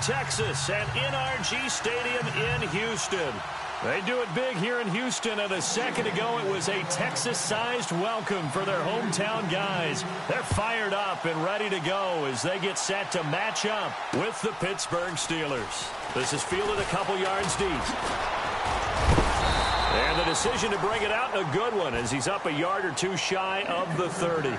Texas and NRG Stadium in Houston. They do it big here in Houston, and a second ago it was a Texas-sized welcome for their hometown guys. They're fired up and ready to go as they get set to match up with the Pittsburgh Steelers. This is fielded a couple yards deep. And the decision to bring it out, a good one, as he's up a yard or two shy of the 30.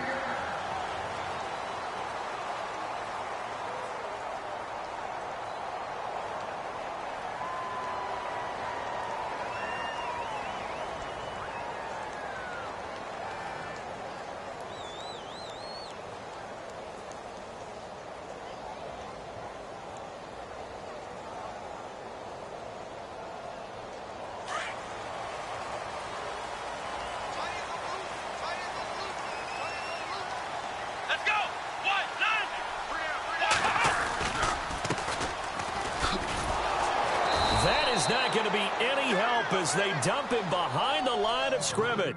Not going to be any help as they dump him behind the line of scrimmage.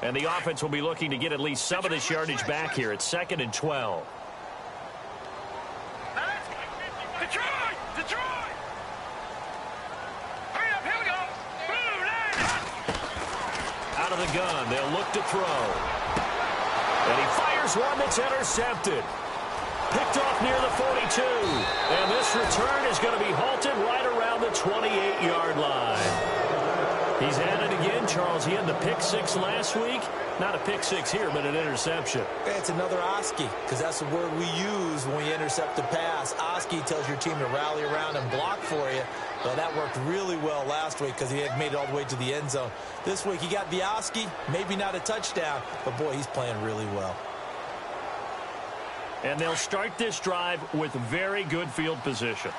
And the offense will be looking to get at least some of this yardage back here. It's 2nd and 12. Detroit! Hurry up, here we go! Out of the gun, they'll look to throw. And he fires one that's intercepted. Picked off near the 42. And this return is going to be halted right around the 28-yard line. He's at it again, Charles. He had the pick six last week. Not a pick six here, but an interception. It's another Oski, because that's the word we use when we intercept a pass. Oski tells your team to rally around and block for you. But that worked really well last week because he had made it all the way to the end zone. This week he got the Oski, maybe not a touchdown, but boy, he's playing really well. And they'll start this drive with very good field position.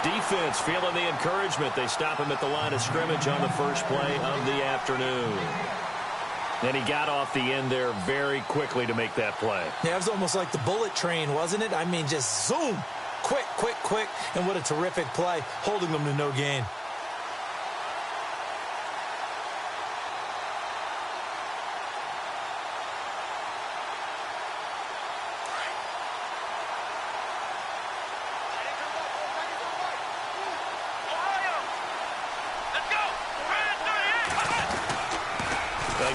Defense feeling the encouragement. They stop him at the line of scrimmage on the first play of the afternoon. And he got off the end there very quickly to make that play. Yeah, it was almost like the bullet train, wasn't it? I mean, just zoom. Quick, quick, quick. And what a terrific play, holding them to no gain.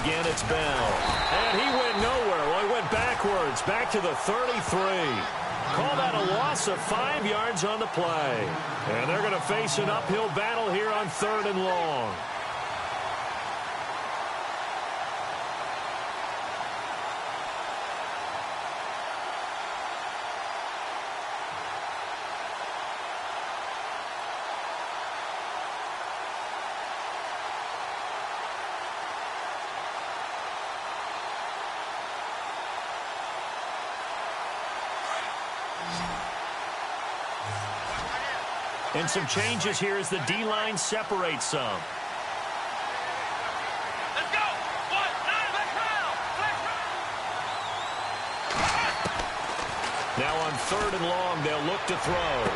Again, it's Bell. And he went nowhere. Well, he went backwards, back to the 33. Call that a loss of 5 yards on the play. And they're going to face an uphill battle here on 3rd and long. And some changes here as the D-line separates some. Let's go! Now on 3rd and long, they'll look to throw.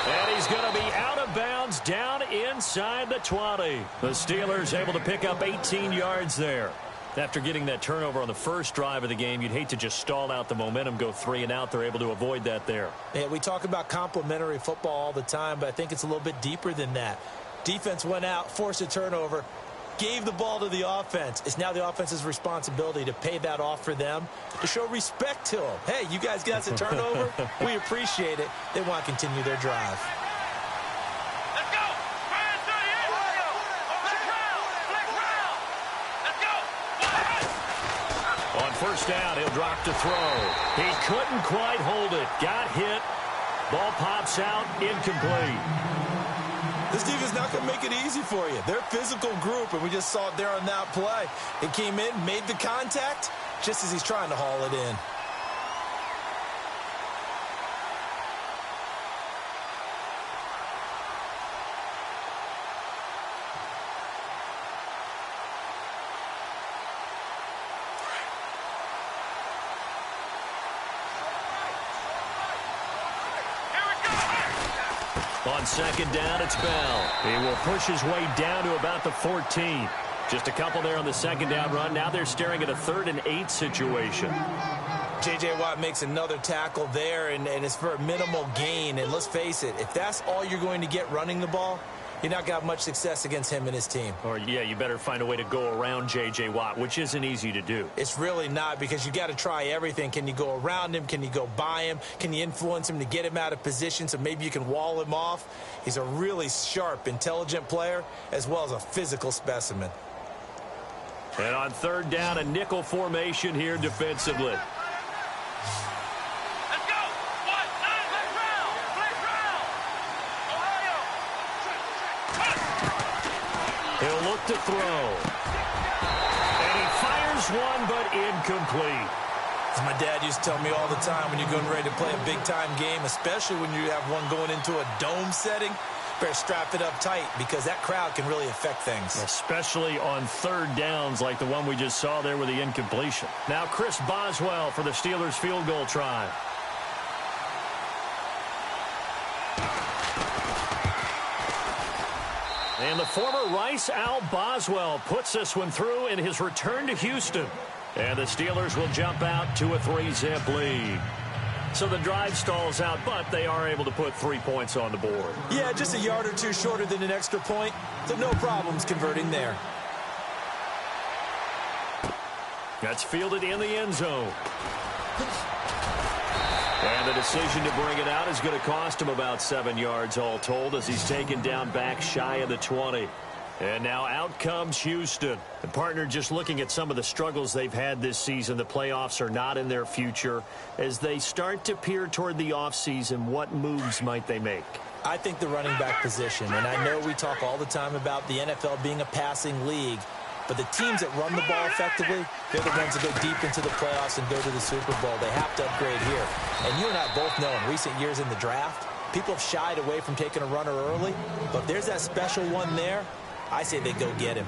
And he's going to be out of bounds down inside the 20. The Steelers able to pick up 18 yards there. After getting that turnover on the first drive of the game, you'd hate to just stall out the momentum, go 3 and out. They're able to avoid that there. Yeah, we talk about complementary football all the time, but I think it's a little bit deeper than that. Defense went out, forced a turnover, gave the ball to the offense. It's now the offense's responsibility to pay that off for them, to show respect to them. Hey, you guys got us a turnover. We appreciate it. They want to continue their drive. Let's go. On first down, he'll drop to throw. He couldn't quite hold it. Got hit. Ball pops out, incomplete. This defense is not going to make it easy for you. They're a physical group, and we just saw it there on that play. It came in, made the contact, just as he's trying to haul it in. On second down, it's Bell. He will push his way down to about the 14. Just a couple there on the second down run. Now they're staring at a 3rd and 8 situation. J.J. Watt makes another tackle there, and it's for a minimal gain. And let's face it, if that's all you're going to get running the ball, you're not got much success against him and his team. Or, yeah, you better find a way to go around J.J. Watt, which isn't easy to do. It's really not, because you got to try everything. Can you go around him? Can you go by him? Can you influence him to get him out of position so maybe you can wall him off? He's a really sharp, intelligent player, as well as a physical specimen. And on third down, a nickel formation here defensively. He'll look to throw. And he fires one, but incomplete. As my dad used to tell me all the time, when you're getting ready to play a big-time game, especially when you have one going into a dome setting, better strap it up tight, because that crowd can really affect things. Especially on third downs like the one we just saw there with the incompletion. Now Chris Boswell for the Steelers field goal try. And the former Rice Al Boswell puts this one through in his return to Houston. And the Steelers will jump out to a 3-zip lead. So the drive stalls out, but they are able to put 3 points on the board. Yeah, just a yard or two shorter than an extra point, so no problems converting there. That's fielded in the end zone. And the decision to bring it out is going to cost him about 7 yards all told, as he's taken down back shy of the 20. And now out comes Houston. The partner, just looking at some of the struggles they've had this season, the playoffs are not in their future. As they start to peer toward the offseason, what moves might they make? I think the running back position, and I know we talk all the time about the NFL being a passing league, but the teams that run the ball effectively, they're the ones that go deep into the playoffs and go to the Super Bowl. They have to upgrade here. And you and I both know in recent years in the draft, people have shied away from taking a runner early, but if there's that special one there, I say they go get him.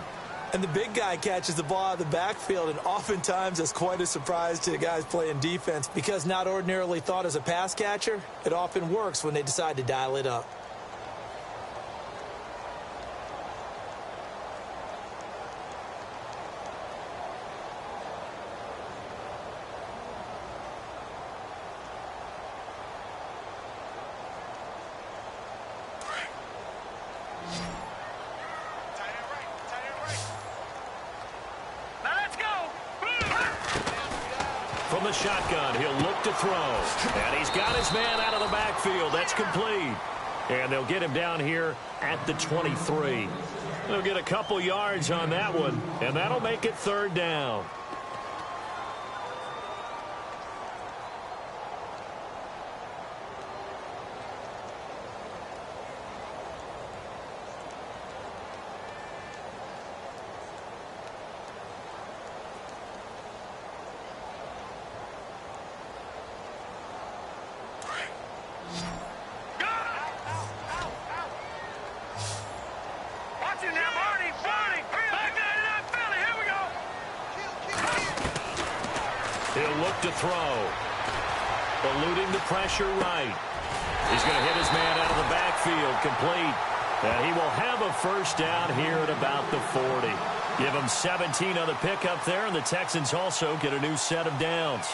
And the big guy catches the ball out of the backfield, and oftentimes it's quite a surprise to the guys playing defense, because not ordinarily thought as a pass catcher, it often works when they decide to dial it up. From the shotgun, he'll look to throw. And he's got his man out of the backfield. That's complete. And they'll get him down here at the 23. They'll get a couple yards on that one, and that'll make it third down. He'll look to throw. Eluding the pressure right. He's going to hit his man out of the backfield, complete. And he will have a first down here at about the 40. Give him 17 on the pickup there, and the Texans also get a new set of downs.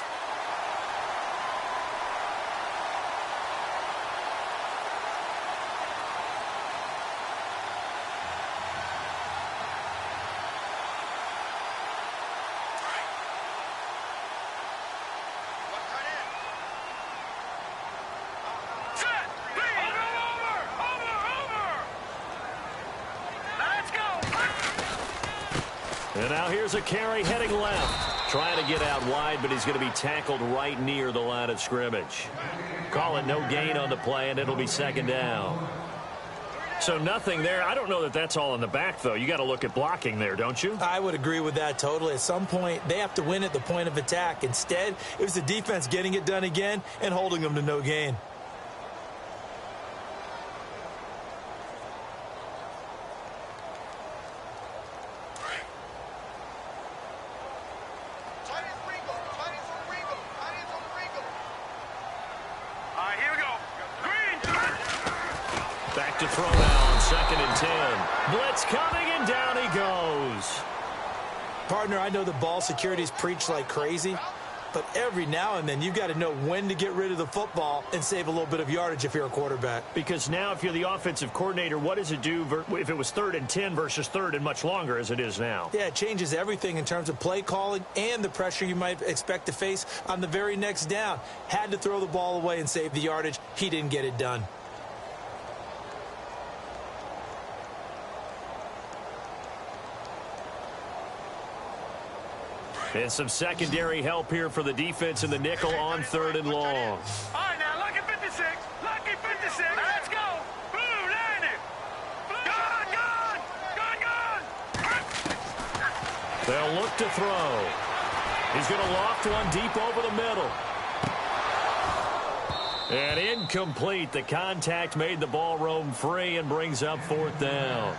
And now here's a carry heading left. Trying to get out wide, but he's going to be tackled right near the line of scrimmage. Call it no gain on the play, and it'll be second down. So nothing there. I don't know that that's all in the back, though. You got to look at blocking there, don't you? I would agree with that totally. At some point, they have to win at the point of attack. Instead, it was the defense getting it done again and holding them to no gain. Back to throw now on 2nd and 10. Blitz coming, and down he goes. Partner, I know the ball security's preached like crazy, but every now and then you've got to know when to get rid of the football and save a little bit of yardage if you're a quarterback. Because now if you're the offensive coordinator, what does it do if it was 3rd and 10 versus 3rd and much longer as it is now? Yeah, it changes everything in terms of play calling and the pressure you might expect to face on the very next down. Had to throw the ball away and save the yardage. He didn't get it done. And some secondary help here for the defense in the nickel on 3rd and long. All right, now, lucky 56. Lucky 56. Let's go. Blue, land it. Gone. They'll look to throw. He's going to loft one deep over the middle. And incomplete. The contact made the ball roam free and brings up 4th down.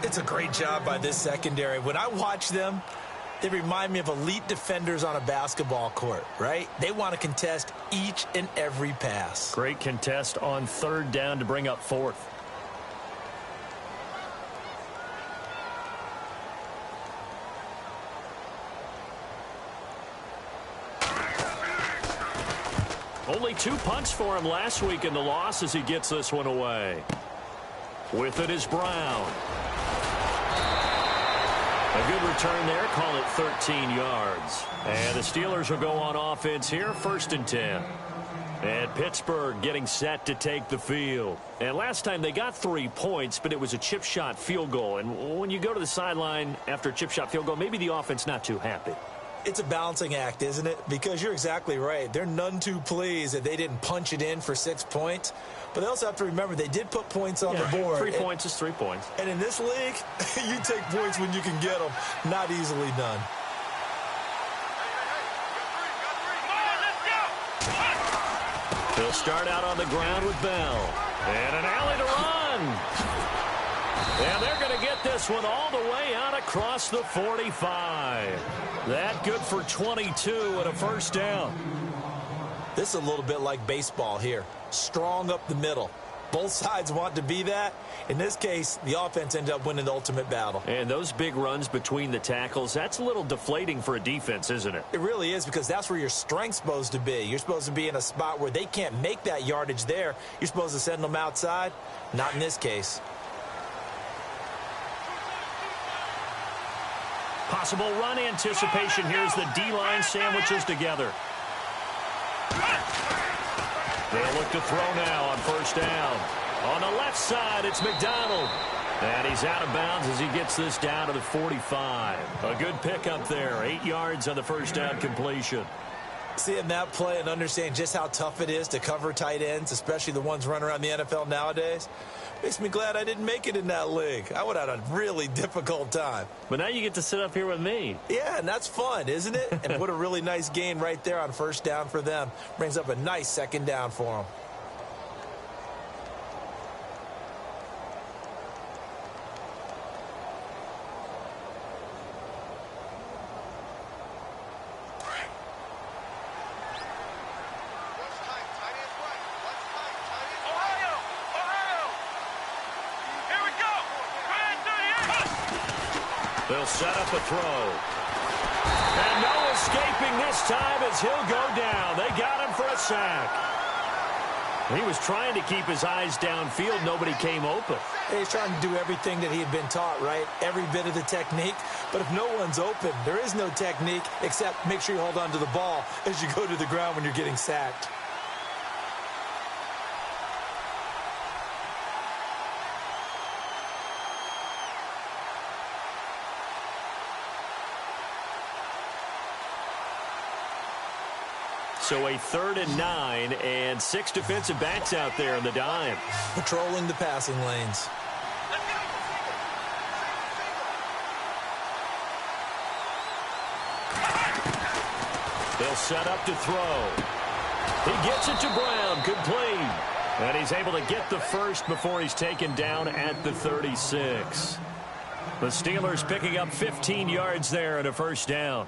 It's a great job by this secondary. When I watch them, they remind me of elite defenders on a basketball court, right? They want to contest each and every pass. Great contest on 3rd down to bring up 4th. Only 2 punts for him last week in the loss as he gets this one away. With it is Brown. A good return there. Call it 13 yards. And the Steelers will go on offense here. 1st and 10. And Pittsburgh getting set to take the field. And last time they got 3 points, but it was a chip shot field goal. And when you go to the sideline after a chip shot field goal, maybe the offense not too happy. It's a balancing act, isn't it? Because you're exactly right. They're none too pleased that they didn't punch it in for 6 points. But they also have to remember they did put points on the board. 3 points is 3 points. And in this league, you take points when you can get them. Not easily done. He'll start out on the ground with Bell. And an alley to run. And they're going to get this one all the way out across the 45. That good for 22 and a first down. This is a little bit like baseball here. Strong up the middle. Both sides want to be that. In this case, the offense ended up winning the ultimate battle. And those big runs between the tackles, that's a little deflating for a defense, isn't it? It really is, because that's where your strength's supposed to be. You're supposed to be in a spot where they can't make that yardage there. You're supposed to send them outside. Not in this case. Possible run anticipation. Here's the D-line sandwiches together. They'll look to throw now on 1st down. On the left side, it's McDonald. And he's out of bounds as he gets this down to the 45. A good pickup there. 8 yards on the 1st down completion. Seeing that play and understand just how tough it is to cover tight ends, especially the ones running around the NFL nowadays, makes me glad I didn't make it in that league. I would have had a really difficult time. But now you get to sit up here with me. Yeah, and that's fun, isn't it? And what a really nice gain right there on 1st down for them. Brings up a nice 2nd down for them. They'll set up a throw. And no escaping this time as he'll go down. They got him for a sack. He was trying to keep his eyes downfield. Nobody came open. He's trying to do everything that he had been taught, right? Every bit of the technique. But if no one's open, there is no technique except make sure you hold on to the ball as you go to the ground when you're getting sacked. So a 3rd and 9 and 6 defensive backs out there in the dime. Patrolling the passing lanes. They'll set up to throw. He gets it to Brown. Complete. And he's able to get the first before he's taken down at the 36. The Steelers picking up 15 yards there and a first down.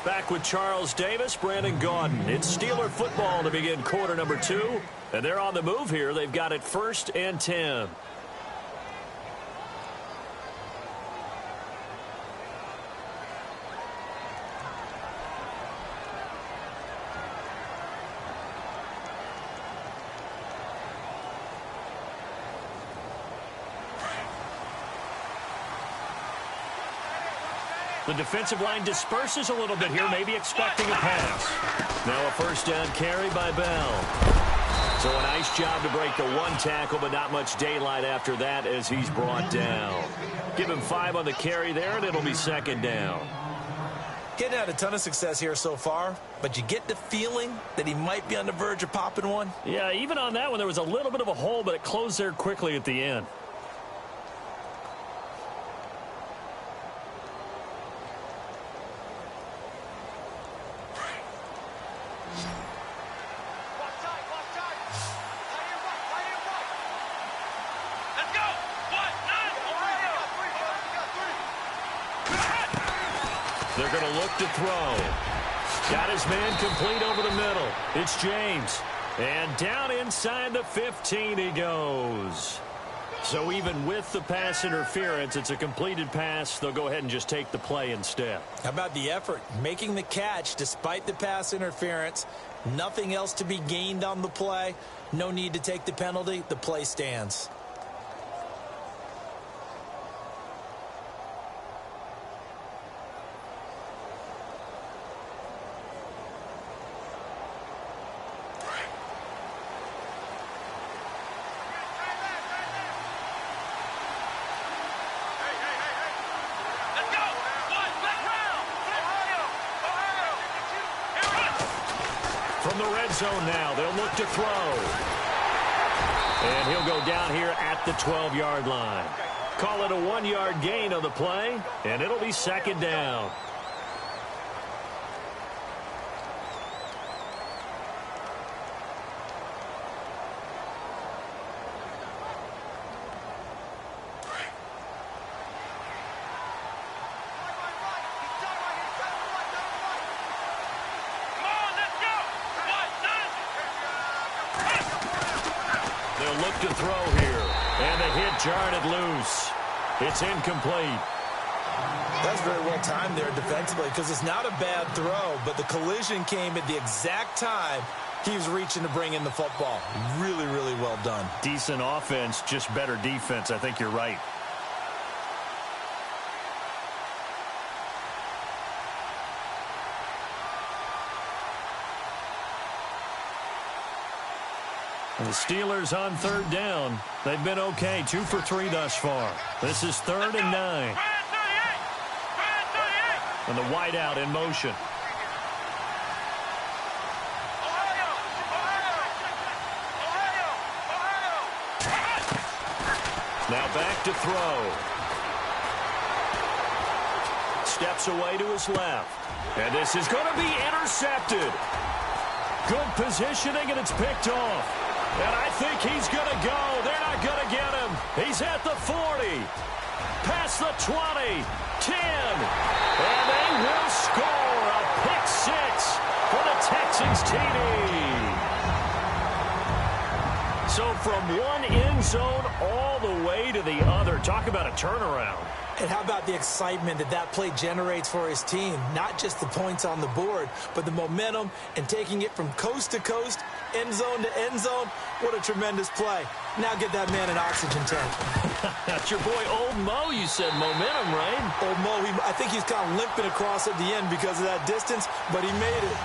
Back with Charles Davis, Brandon Gaudin. It's Steeler football to begin quarter number 2. And they're on the move here. They've got it 1st and 10. The defensive line disperses a little bit here, maybe expecting a pass. Now a first down carry by Bell. So a nice job to break the one tackle, but not much daylight after that as he's brought down. Give him 5 on the carry there, and it'll be 2nd down. Getting out a ton of success here so far, but you get the feeling that he might be on the verge of popping one. Yeah, even on that one, there was a little bit of a hole, but it closed there quickly at the end. They're going to look to throw. Got his man complete over the middle. It's James. And down inside the 15 he goes. So even with the pass interference, it's a completed pass. They'll go ahead and just take the play instead. How about the effort? Making the catch despite the pass interference. Nothing else to be gained on the play. No need to take the penalty. The play stands. From the red zone now, they'll look to throw. And he'll go down here at the 12-yard line. Call it a 1-yard gain on the play, and it'll be 2nd down. Look to throw here, and the hit jarred it loose. It's incomplete. That's very well timed there defensively because it's not a bad throw, but the collision came at the exact time he was reaching to bring in the football. Really, really well done. Decent offense, just better defense. I think you're right. The Steelers on 3rd down. They've been okay, 2 for 3 thus far. This is 3rd and 9. And the wideout in motion. Now back to throw. Steps away to his left. And this is going to be intercepted. Good positioning, and it's picked off. And I think he's going to go. They're not going to get him. He's at the 40. Past the 20. 10. And they will score a pick six for the Texans TD. So from one end zone all the way to the other. Talk about a turnaround. And how about the excitement that that play generates for his team? Not just the points on the board, but the momentum and taking it from coast to coast, end zone to end zone. What a tremendous play. Now get that man an oxygen tank. That's your boy Old Mo. You said momentum, right? Old Mo, I think he's kind of limping across at the end because of that distance, but he made it.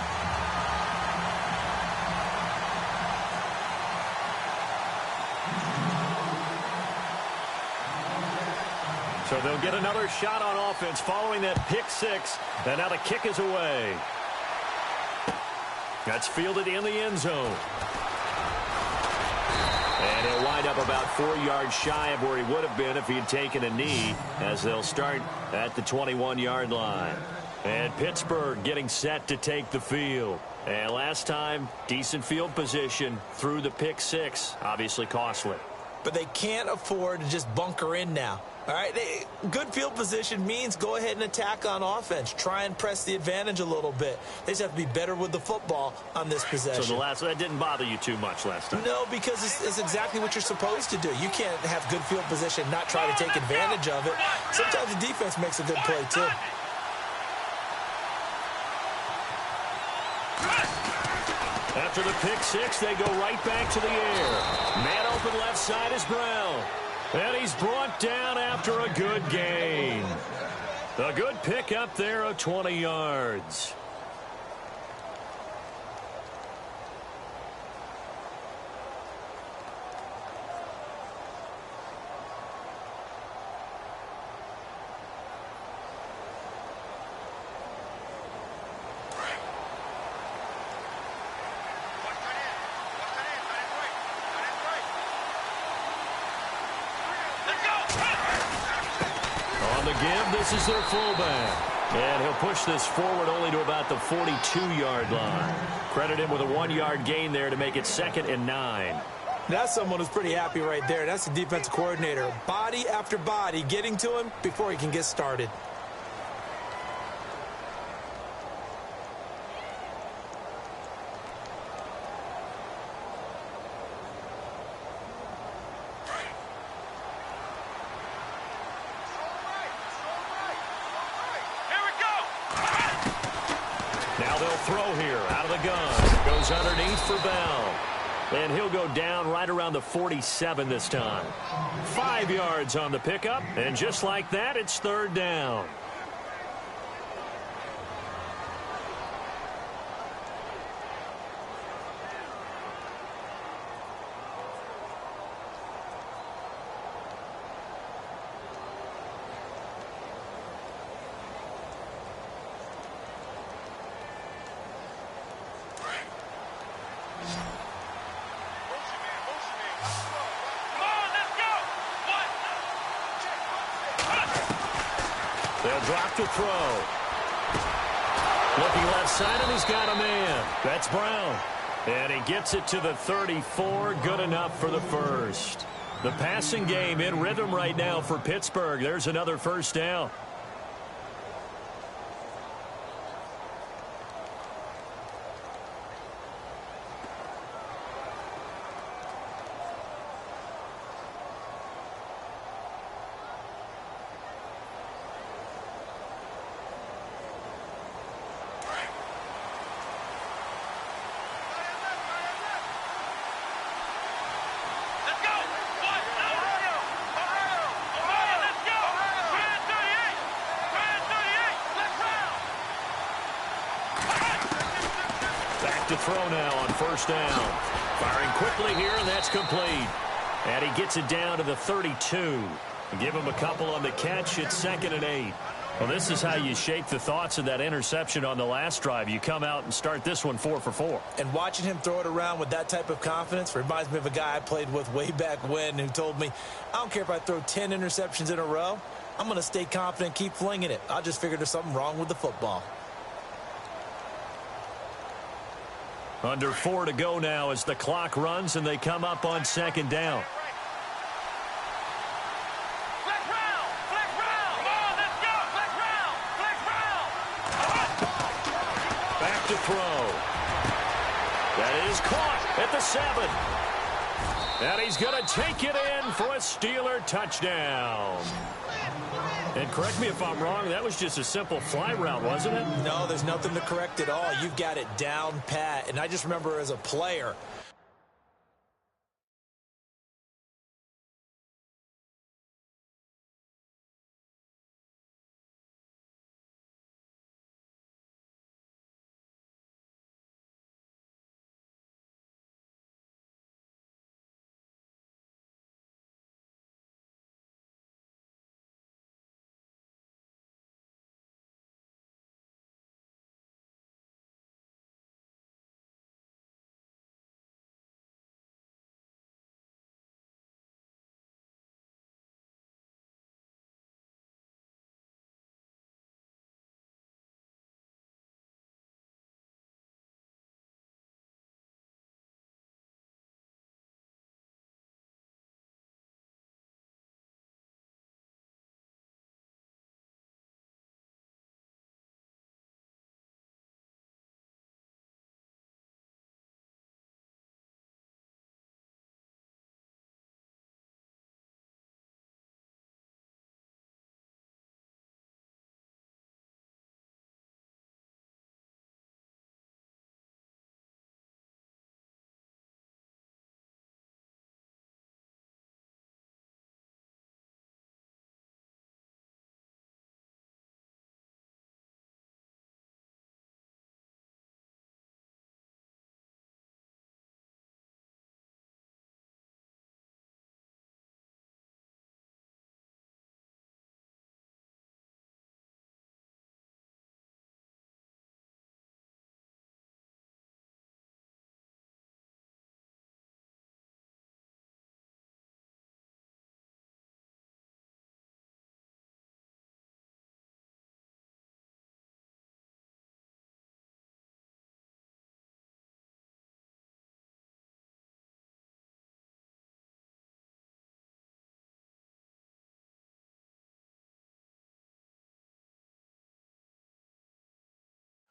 So they'll get another shot on offense following that pick six. And now the kick is away. That's fielded in the end zone. And he'll wind up about 4 yards shy of where he would have been if he had taken a knee, as they'll start at the 21-yard line. And Pittsburgh getting set to take the field. And last time, decent field position through the pick six. Obviously costly. But they can't afford to just bunker in now. All right, good field position means go ahead and attack on offense. Try and press the advantage a little bit. They just have to be better with the football on this possession. So that didn't bother you too much last time? No, because it's exactly what you're supposed to do. You can't have good field position, not try to take advantage of it. Sometimes the defense makes a good play, too. After the pick six, they go right back to the air. Man open left side is Brown. And he's brought down after a good gain. A good pick up there of 20 yards. On the give, this is their fullback. And he'll push this forward only to about the 42-yard line. Credit him with a 1-yard gain there to make it 2nd and 9. That's someone who's pretty happy right there. That's the defensive coordinator. Body after body getting to him before he can get started. Now they'll throw here out of the gun. Goes underneath for Bell. And he'll go down right around the 47 this time. 5 yards on the pickup. And just like that, it's 3rd down. They'll drop to throw. Looking left side, and he's got a man. That's Brown. And he gets it to the 34. Good enough for the first. The passing game in rhythm right now for Pittsburgh. There's another first down. To throw now on first down. Firing quickly here, and that's complete. And he gets it down to the 32. Give him a couple on the catch. It's 2nd and 8. Well, this is how you shape the thoughts of that interception on the last drive. You come out and start this one 4 for 4. And watching him throw it around with that type of confidence reminds me of a guy I played with way back when who told me, I don't care if I throw 10 interceptions in a row. I'm going to stay confident, keep flinging it. I just figured there's something wrong with the football. Under 4 to go now as the clock runs and they come up on second down. Flex round! Flex round! Come on, let's go! Flex round! Flex round! Back to throw. That is caught at the 7. And he's going to take it in for a Steeler touchdown. And correct me if I'm wrong, that was just a simple fly route, wasn't it? No, there's nothing to correct at all. You've got it down pat. And I just remember as a player,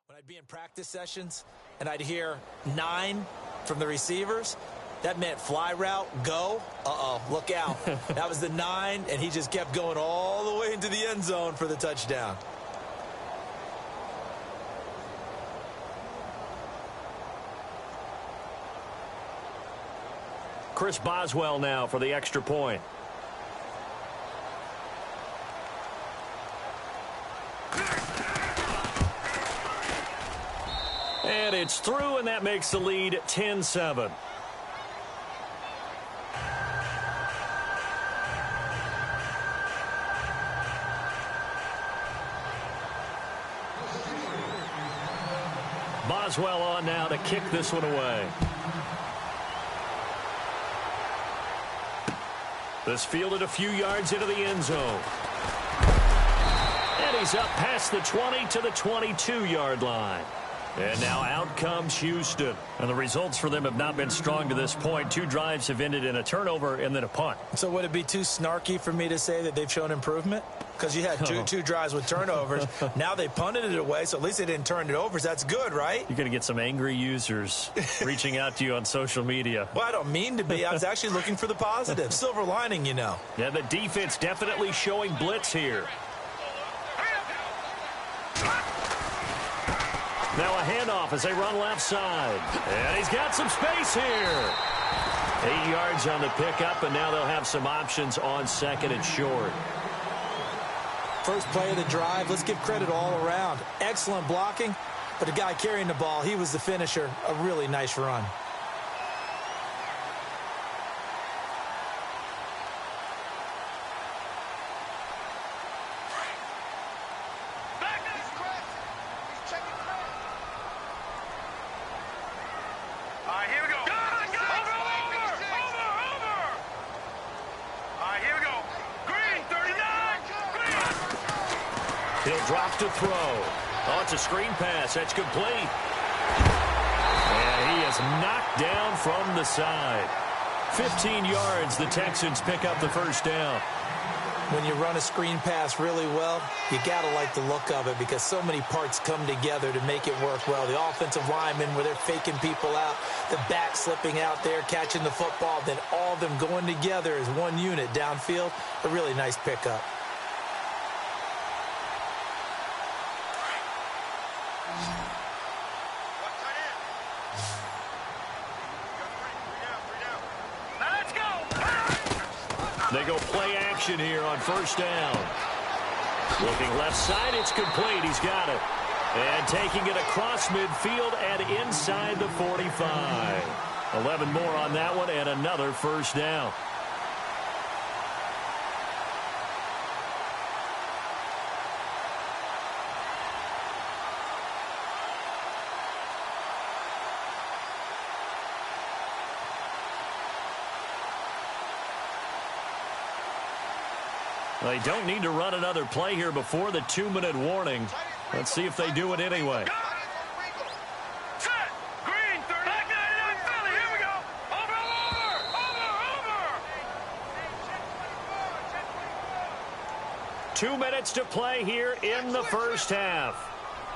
when I'd be in practice sessions and I'd hear 9 from the receivers, that meant fly route, go. Uh-oh, look out. That was the 9, and he just kept going all the way into the end zone for the touchdown. Chris Boswell now for the extra point. And it's through, and that makes the lead 10-7. Boswell on now to kick this one away. This fielded a few yards into the end zone. And he's up past the 20 to the 22-yard line. And now out comes Houston. And the results for them have not been strong to this point. 2 drives have ended in a turnover and then a punt. So would it be too snarky for me to say that they've shown improvement? Because you had two drives with turnovers. Now they punted it away, so at least they didn't turn it over. So that's good, right? You're going to get some angry users reaching out to you on social media. Well, I don't mean to be. I was actually looking for the positive. Silver lining, you know. Yeah, the defense definitely showing blitz here. Now a handoff as they run left side. And he's got some space here. 8 yards on the pickup, and now they'll have some options on second and short. First play of the drive, let's give credit all around. Excellent blocking, but the guy carrying the ball, he was the finisher. A really nice run. He'll drop to throw. Oh, it's a screen pass. That's complete. And he is knocked down from the side. 15 yards, the Texans pick up the first down. When you run a screen pass really well, you got to like the look of it because so many parts come together to make it work well. The offensive linemen, where they're faking people out, the back slipping out there, catching the football, then all of them going together as one unit downfield. A really nice pickup. They go play action here on first down. Looking left side, it's complete. He's got it. And taking it across midfield and inside the 45. 11 more on that one and another first down. They don't need to run another play here before the 2-minute warning. Let's see if they do it anyway. Set. Green, 30. Back 99, Philly. Here we go. Over. 2 minutes to play here in the first half.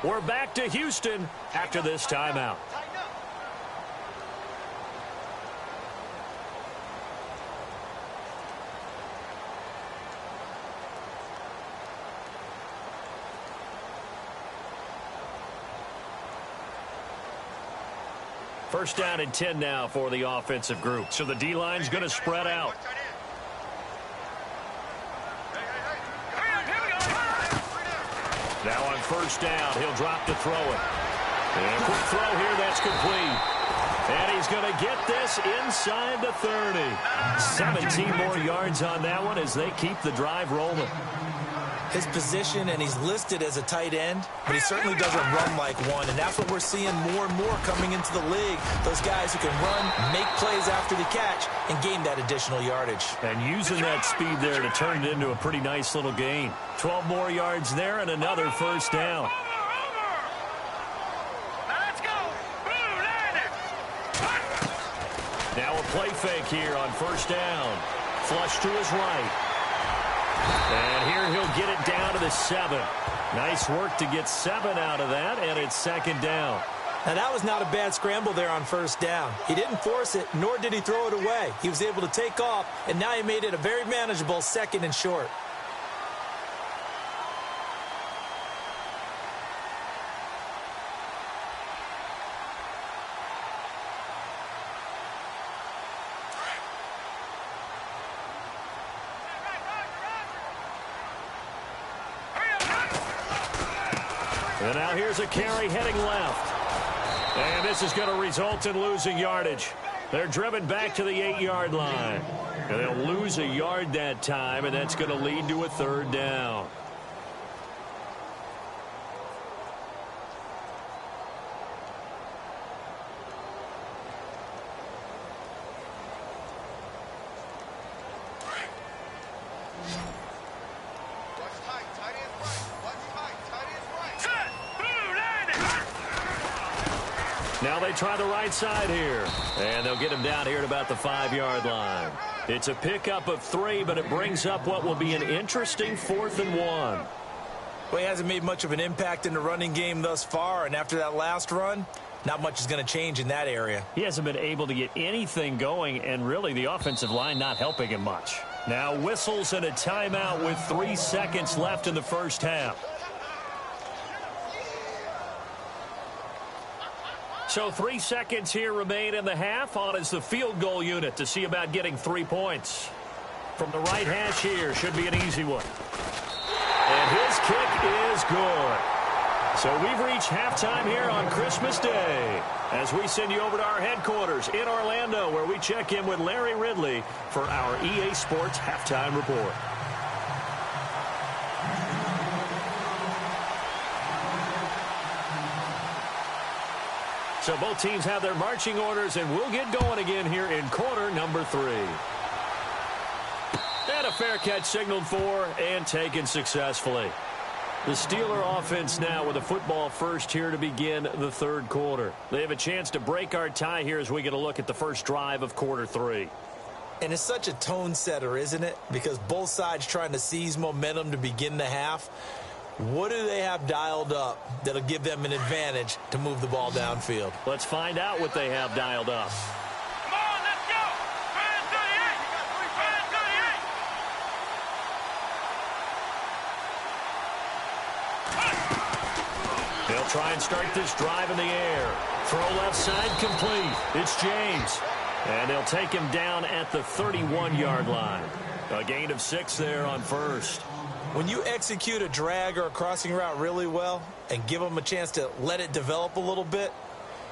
We're back to Houston after this timeout. First down and 10 now for the offensive group. So the D-line's going to spread out. Now on first down, he'll drop to throw it. And a quick throw here, that's complete. And he's going to get this inside the 30. 17 more yards on that one as they keep the drive rolling. His position, and he's listed as a tight end, but he certainly doesn't run like one, and that's what we're seeing more and more coming into the league. Those guys who can run, make plays after the catch, and gain that additional yardage. And using that speed there to turn it into a pretty nice little gain. 12 more yards there and another first down. Now a play fake here on first down. Flush to his right. And here he'll get it down to the 7. Nice work to get 7 out of that, and it's second down. Now, that was not a bad scramble there on first down. He didn't force it, nor did he throw it away. He was able to take off, and now he made it a very manageable second and short. And now here's a carry heading left. And this is going to result in losing yardage. They're driven back to the 8-yard line. And they'll lose a yard that time, and that's going to lead to a third down. Now they try the right side here. And they'll get him down here at about the 5-yard line. It's a pickup of 3, but it brings up what will be an interesting 4th and 1. Well, he hasn't made much of an impact in the running game thus far, and after that last run, not much is going to change in that area. He hasn't been able to get anything going, and really the offensive line not helping him much. Now whistles and a timeout with 3 seconds left in the first half. So 3 seconds here remain in the half. On is the field goal unit to see about getting 3 points. From the right hash here, should be an easy one. And his kick is good. So we've reached halftime here on Christmas Day as we send you over to our headquarters in Orlando, where we check in with Larry Ridley for our EA Sports Halftime Report. So both teams have their marching orders, and we'll get going again here in quarter number 3. And a fair catch signaled for and taken successfully. The Steeler offense now with a football first here to begin the third quarter. They have a chance to break our tie here as we get a look at the first drive of quarter 3. And it's such a tone setter, isn't it? Because both sides trying to seize momentum to begin the half. What do they have dialed up that'll give them an advantage to move the ball downfield? Let's find out what they have dialed up. Come on, let's go. Fans 38. Fans 38. They'll try and start this drive in the air. Throw left side complete. It's James. And they'll take him down at the 31-yard line. A gain of 6 there on first. When you execute a drag or a crossing route really well and give them a chance to let it develop a little bit,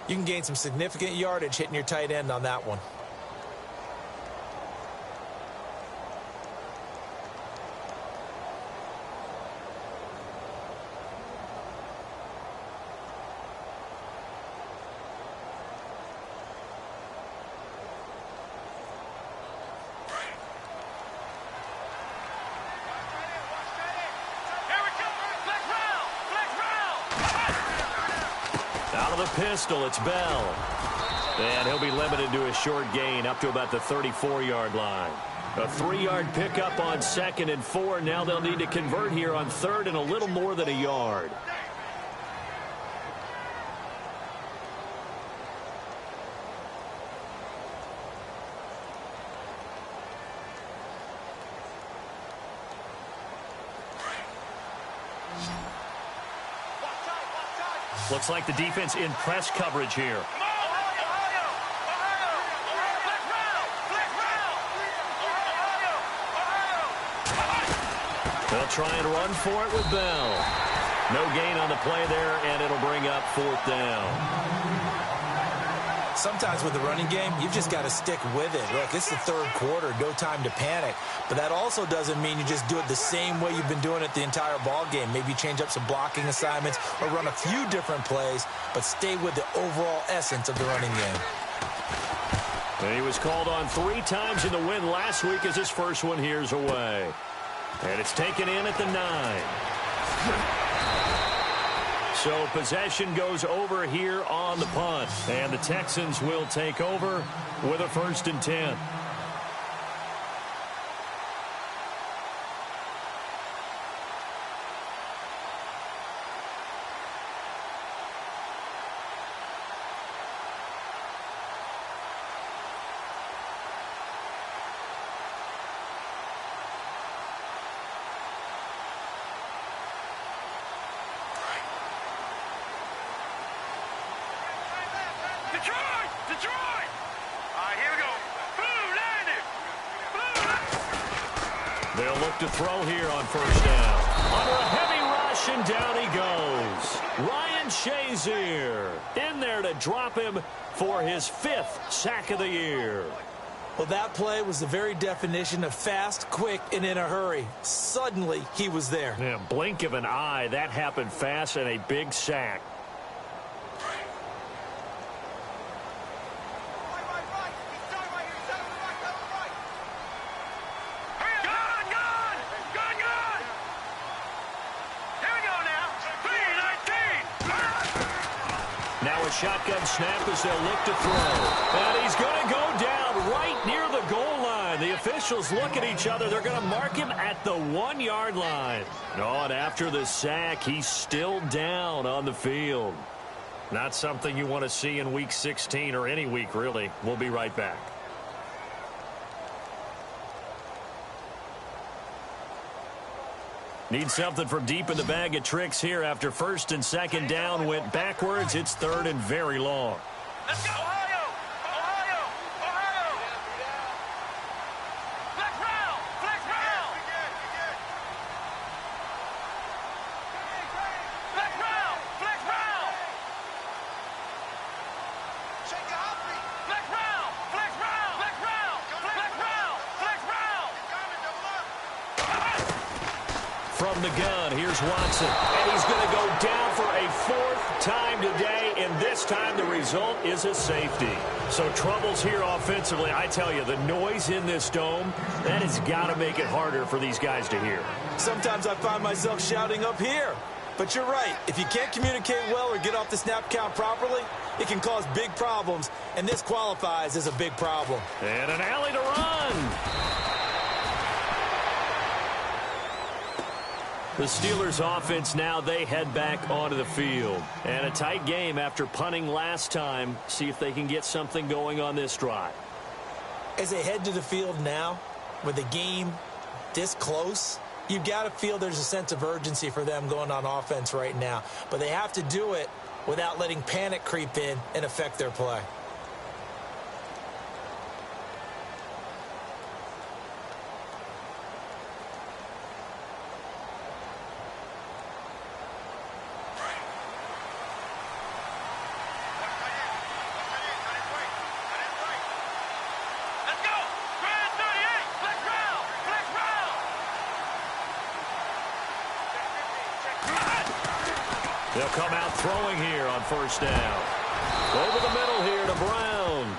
you can gain some significant yardage hitting your tight end on that one. Pistol, it's Bell. And he'll be limited to a short gain up to about the 34-yard line. A 3-yard pickup on 2nd and 4. Now they'll need to convert here on 3rd and a little more than a yard. Looks like the defense in press coverage here. They'll try and run for it with Bell. No gain on the play there, and it'll bring up 4th down. Sometimes with the running game, you've just got to stick with it. Look, it's the third quarter, no time to panic. But that also doesn't mean you just do it the same way you've been doing it the entire ball game. Maybe change up some blocking assignments or run a few different plays, but stay with the overall essence of the running game. And he was called on 3 times in the win last week as his first one here's away. And it's taken in at the 9. So possession goes over here on the punt. And the Texans will take over with a 1st and 10. Detroit! All right, here we go. Blue landed. They'll look to throw here on 1st down. Under a heavy rush, and down he goes. Ryan Shazier in there to drop him for his 5th sack of the year. Well, that play was the very definition of fast, quick, and in a hurry. Suddenly, he was there. Yeah, blink of an eye. That happened fast and a big sack. Shotgun snap as they'll look to throw. And he's going to go down right near the goal line. The officials look at each other. They're going to mark him at the 1-yard line. Oh, and after the sack, he's still down on the field. Not something you want to see in Week 16 or any week, really. We'll be right back. Need something from deep in the bag of tricks here after 1st and 2nd down went backwards. It's 3rd and very long. Let's go, Ohio! Ohio! Ohio! Flex round! Flex round! Flex round! Flex round! Shake it off me! Flex round! Flex round! Flex round! Flex round! Flex round! from the gun. Here's Watson. And he's going to go down for a fourth time today, and this time the result is a safety. So troubles here offensively. I tell you, the noise in this dome, that has got to make it harder for these guys to hear. Sometimes I find myself shouting up here. But you're right. If you can't communicate well or get off the snap count properly, it can cause big problems, and this qualifies as a big problem. And an alley to run. The Steelers offense now, they head back onto the field. And a tight game after punting last time. See if they can get something going on this drive. As they head to the field now, with the game this close, you've got to feel there's a sense of urgency for them going on offense right now. But they have to do it without letting panic creep in and affect their play. They'll come out throwing here on first down. Over the middle here to Brown.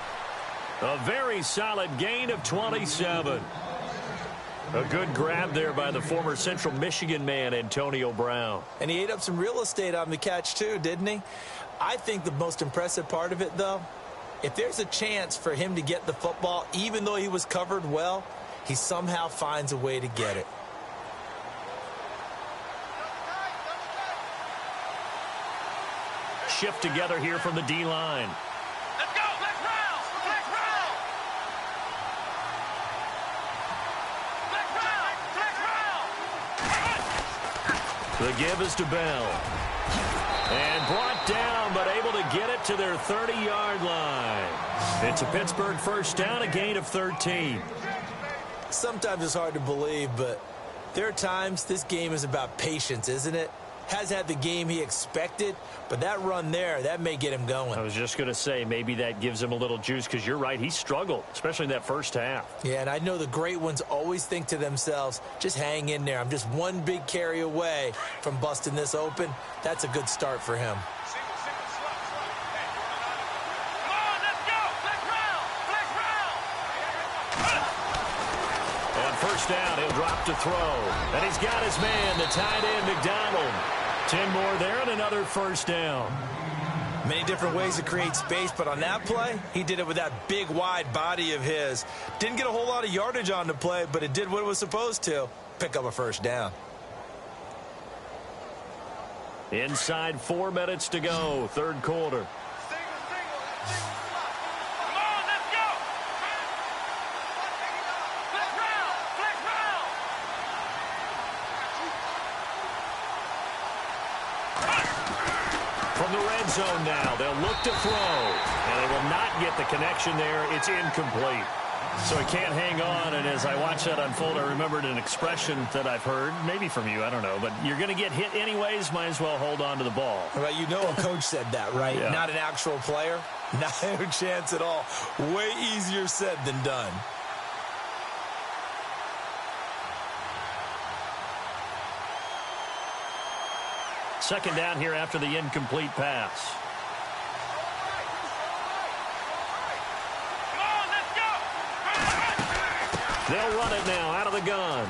A very solid gain of 27. A good grab there by the former Central Michigan man, Antonio Brown. And he ate up some real estate on the catch, too, didn't he? I think the most impressive part of it, though, if there's a chance for him to get the football, even though he was covered well, he somehow finds a way to get it. Shift together here from the D-line. Let's go. Let's round. Let's round. Let's round. Let's round. The give is to Bell. And brought down, but able to get it to their 30-yard line. It's a Pittsburgh first down, a gain of 13. Sometimes it's hard to believe, but there are times this game is about patience, isn't it? Has had the game he expected, but that run there, that may get him going. I was just going to say, maybe that gives him a little juice, because you're right, he struggled, especially in that first half. Yeah, and I know the great ones always think to themselves, just hang in there. I'm just one big carry away from busting this open. That's a good start for him. First down, he'll drop to throw. And he's got his man, the tight end, McDonald. 10 more there and another first down. Many different ways to create space, but on that play, he did it with that big, wide body of his. Didn't get a whole lot of yardage on the play, but it did what it was supposed to, pick up a first down. Inside 4 minutes to go, third quarter. Zone now. They'll look to throw, and they will not get the connection there. It's incomplete. So he can't hang on, and as I watch that unfold, I remembered an expression that I've heard, maybe from you, I don't know, but you're going to get hit anyways, might as well hold on to the ball. Well, you know a coach said that, right? Yeah. Not an actual player. Not a chance at all. Way easier said than done. Second down here after the incomplete pass. They'll run it now out of the gun.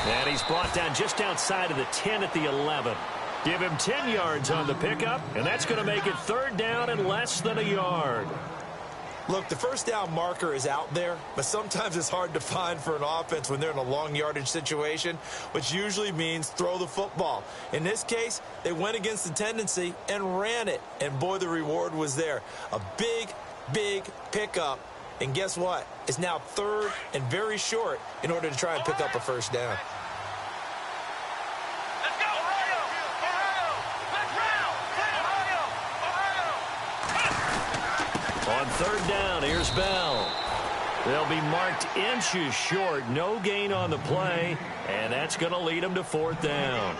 And he's brought down just outside of the 10 at the 11. Give him 10 yards on the pickup, and that's going to make it third down and less than a yard. Look, the first down marker is out there, but sometimes it's hard to find for an offense when they're in a long yardage situation, which usually means throw the football. In this case, they went against the tendency and ran it, and boy, the reward was there. A big, big pickup, and guess what? It's now third and very short in order to try and pick up a first down. On third down, here's Bell. They'll be marked inches short. No gain on the play, and that's going to lead them to fourth down.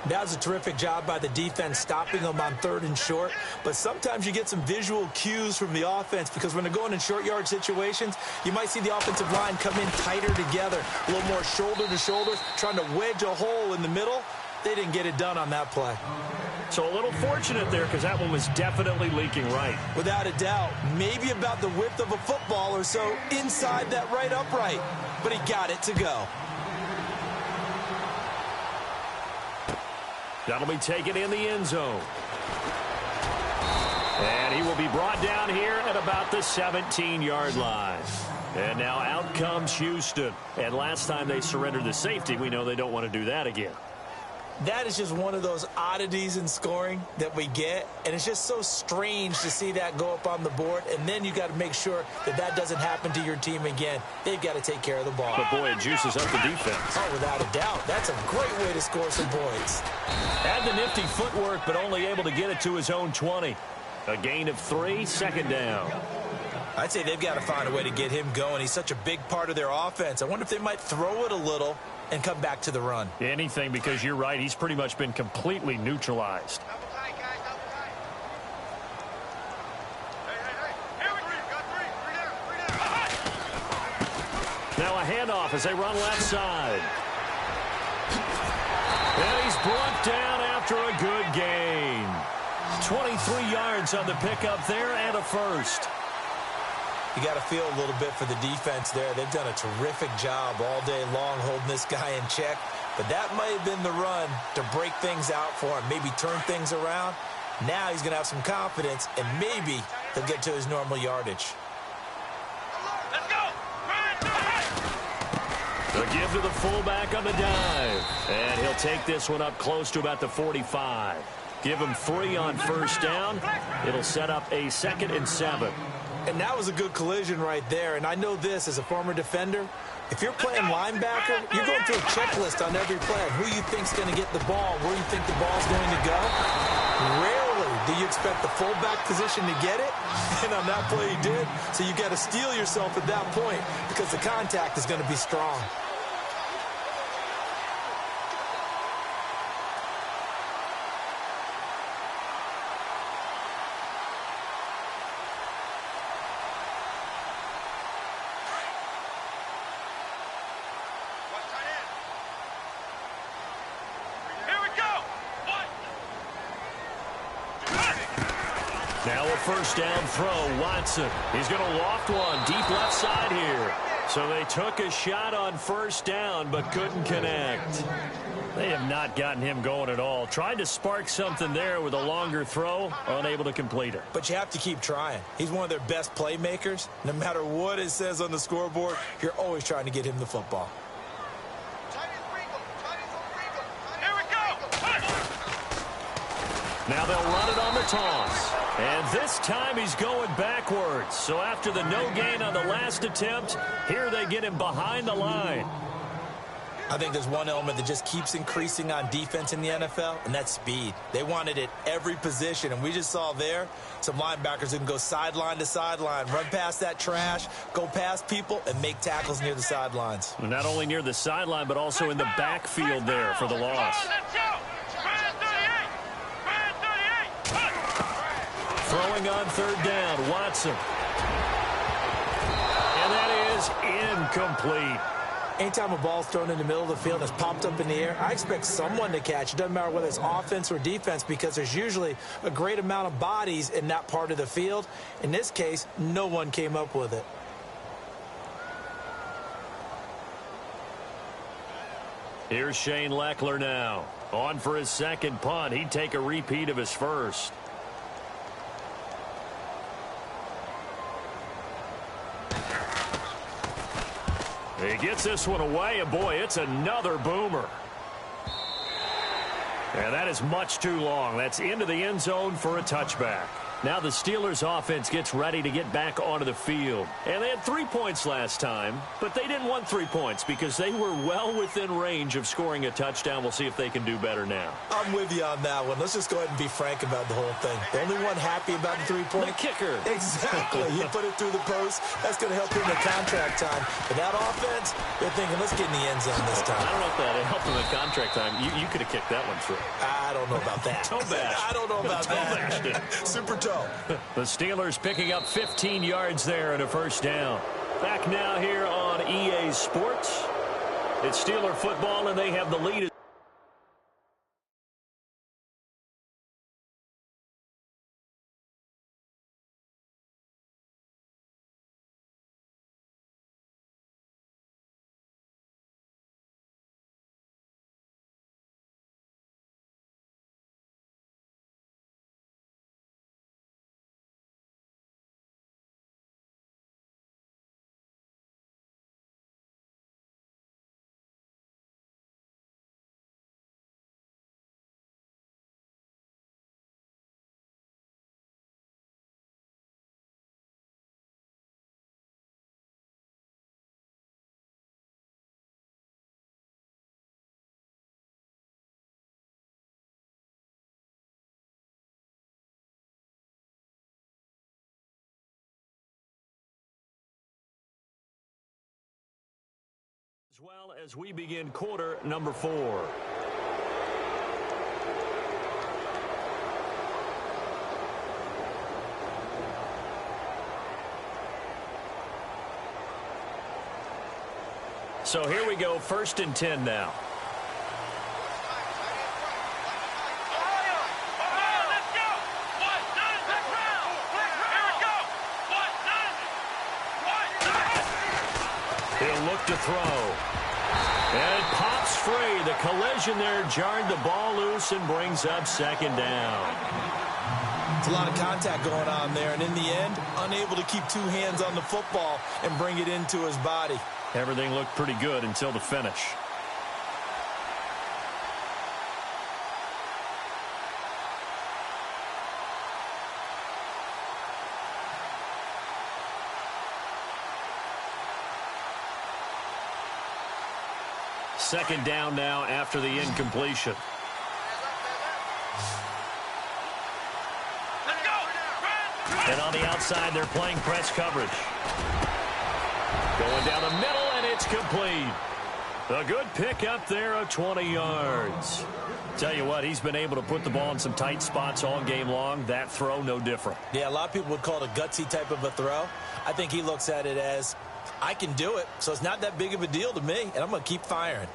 That was a terrific job by the defense stopping them on 3rd and short. But sometimes you get some visual cues from the offense because when they're going in short yard situations, you might see the offensive line come in tighter together, a little more shoulder to shoulder, trying to wedge a hole in the middle. They didn't get it done on that play. So a little fortunate there because that one was definitely leaking right. Without a doubt, maybe about the width of a football or so inside that right upright. But he got it to go. That'll be taken in the end zone. And he will be brought down here at about the 17-yard line. And now out comes Houston. And last time they surrendered the safety, we know they don't want to do that again. That is just one of those oddities in scoring that we get, and it's just so strange to see that go up on the board, and then you got to make sure that that doesn't happen to your team again. They've got to take care of the ball. But, boy, it juices up the defense. Oh, without a doubt. That's a great way to score some points. Had the nifty footwork, but only able to get it to his own 20. A gain of 3, 2nd down. I'd say they've got to find a way to get him going. He's such a big part of their offense. I wonder if they might throw it a little and come back to the run. Anything, because you're right. He's pretty much been completely neutralized. Now a handoff as they run left side. And he's brought down after a good gain. 23 yards on the pickup there and a first. You got to feel a little bit for the defense there. They've done a terrific job all day long holding this guy in check. But that might have been the run to break things out for him, maybe turn things around. Now he's going to have some confidence, and maybe he'll get to his normal yardage. Let's go. The give to the fullback on the dive. And he'll take this one up close to about the 45. Give him 3 on first down. It'll set up a 2nd and 7. And that was a good collision right there. And I know this as a former defender. If you're playing linebacker, you're going through a checklist on every play. Who you think's going to get the ball, where you think the ball's going to go. Rarely do you expect the fullback position to get it. And on that play he did. So you got to steel yourself at that point because the contact is going to be strong. Now a first down throw, Watson. He's going to loft one deep left side here. So they took a shot on first down but couldn't connect. They have not gotten him going at all. Tried to spark something there with a longer throw, unable to complete it. But you have to keep trying. He's one of their best playmakers. No matter what it says on the scoreboard, you're always trying to get him the football. Now they'll run it on the toss. And this time he's going backwards. So after the no gain on the last attempt, here they get him behind the line. I think there's one element that just keeps increasing on defense in the NFL, and that's speed. They want it at every position, and we just saw there some linebackers who can go sideline to sideline, run past that trash, go past people, and make tackles near the sidelines. Not only near the sideline, but also in the backfield there for the loss. Throwing on third down, Watson. And that is incomplete. Anytime a ball's thrown in the middle of the field that's popped up in the air, I expect someone to catch. It doesn't matter whether it's offense or defense because there's usually a great amount of bodies in that part of the field. In this case, no one came up with it. Here's Shane Leckler now. On for his second punt. He'd take a repeat of his first. He gets this one away, and boy, it's another boomer. And that is much too long. That's into the end zone for a touchback. Now the Steelers offense gets ready to get back onto the field. And they had 3 points last time, but they didn't want 3 points because they were well within range of scoring a touchdown. We'll see if they can do better now. I'm with you on that one. Let's just go ahead and be frank about the whole thing. The only one happy about the 3-point? The kicker. Exactly. You put it through the post. That's going to help him in contract time. But that offense, they're thinking, let's get in the end zone this time. I don't know if that helped him in contract time. You could have kicked that one through. I don't know about that. Toe bash. I don't know about that. Super toe. The Steelers picking up 15 yards there and a first down. Back now here on EA Sports. It's Steeler football, and they have the lead. As well as we begin quarter number 4. So here we go, 1st and 10 now. He'll look to throw. And it pops free. The collision there jarred the ball loose and brings up 2nd down. It's a lot of contact going on there, and in the end, unable to keep 2 hands on the football and bring it into his body. Everything looked pretty good until the finish. Second down now after the incompletion. And on the outside, they're playing press coverage. Going down the middle, and it's complete. A good pick up there of 20 yards. Tell you what, he's been able to put the ball in some tight spots all game long. That throw, no different. Yeah, a lot of people would call it a gutsy type of a throw. I think he looks at it as, I can do it, so it's not that big of a deal to me, and I'm going to keep firing.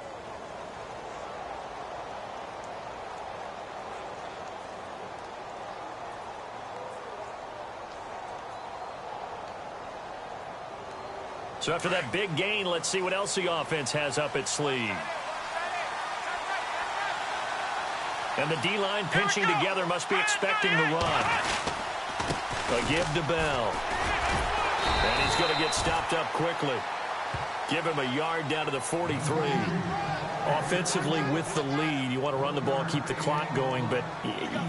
So after that big gain, let's see what else the offense has up its sleeve. And the D-line pinching together must be expecting the run. A give to Bell. And he's going to get stopped up quickly. Give him a yard down to the 43. Offensively with the lead, you want to run the ball, keep the clock going, but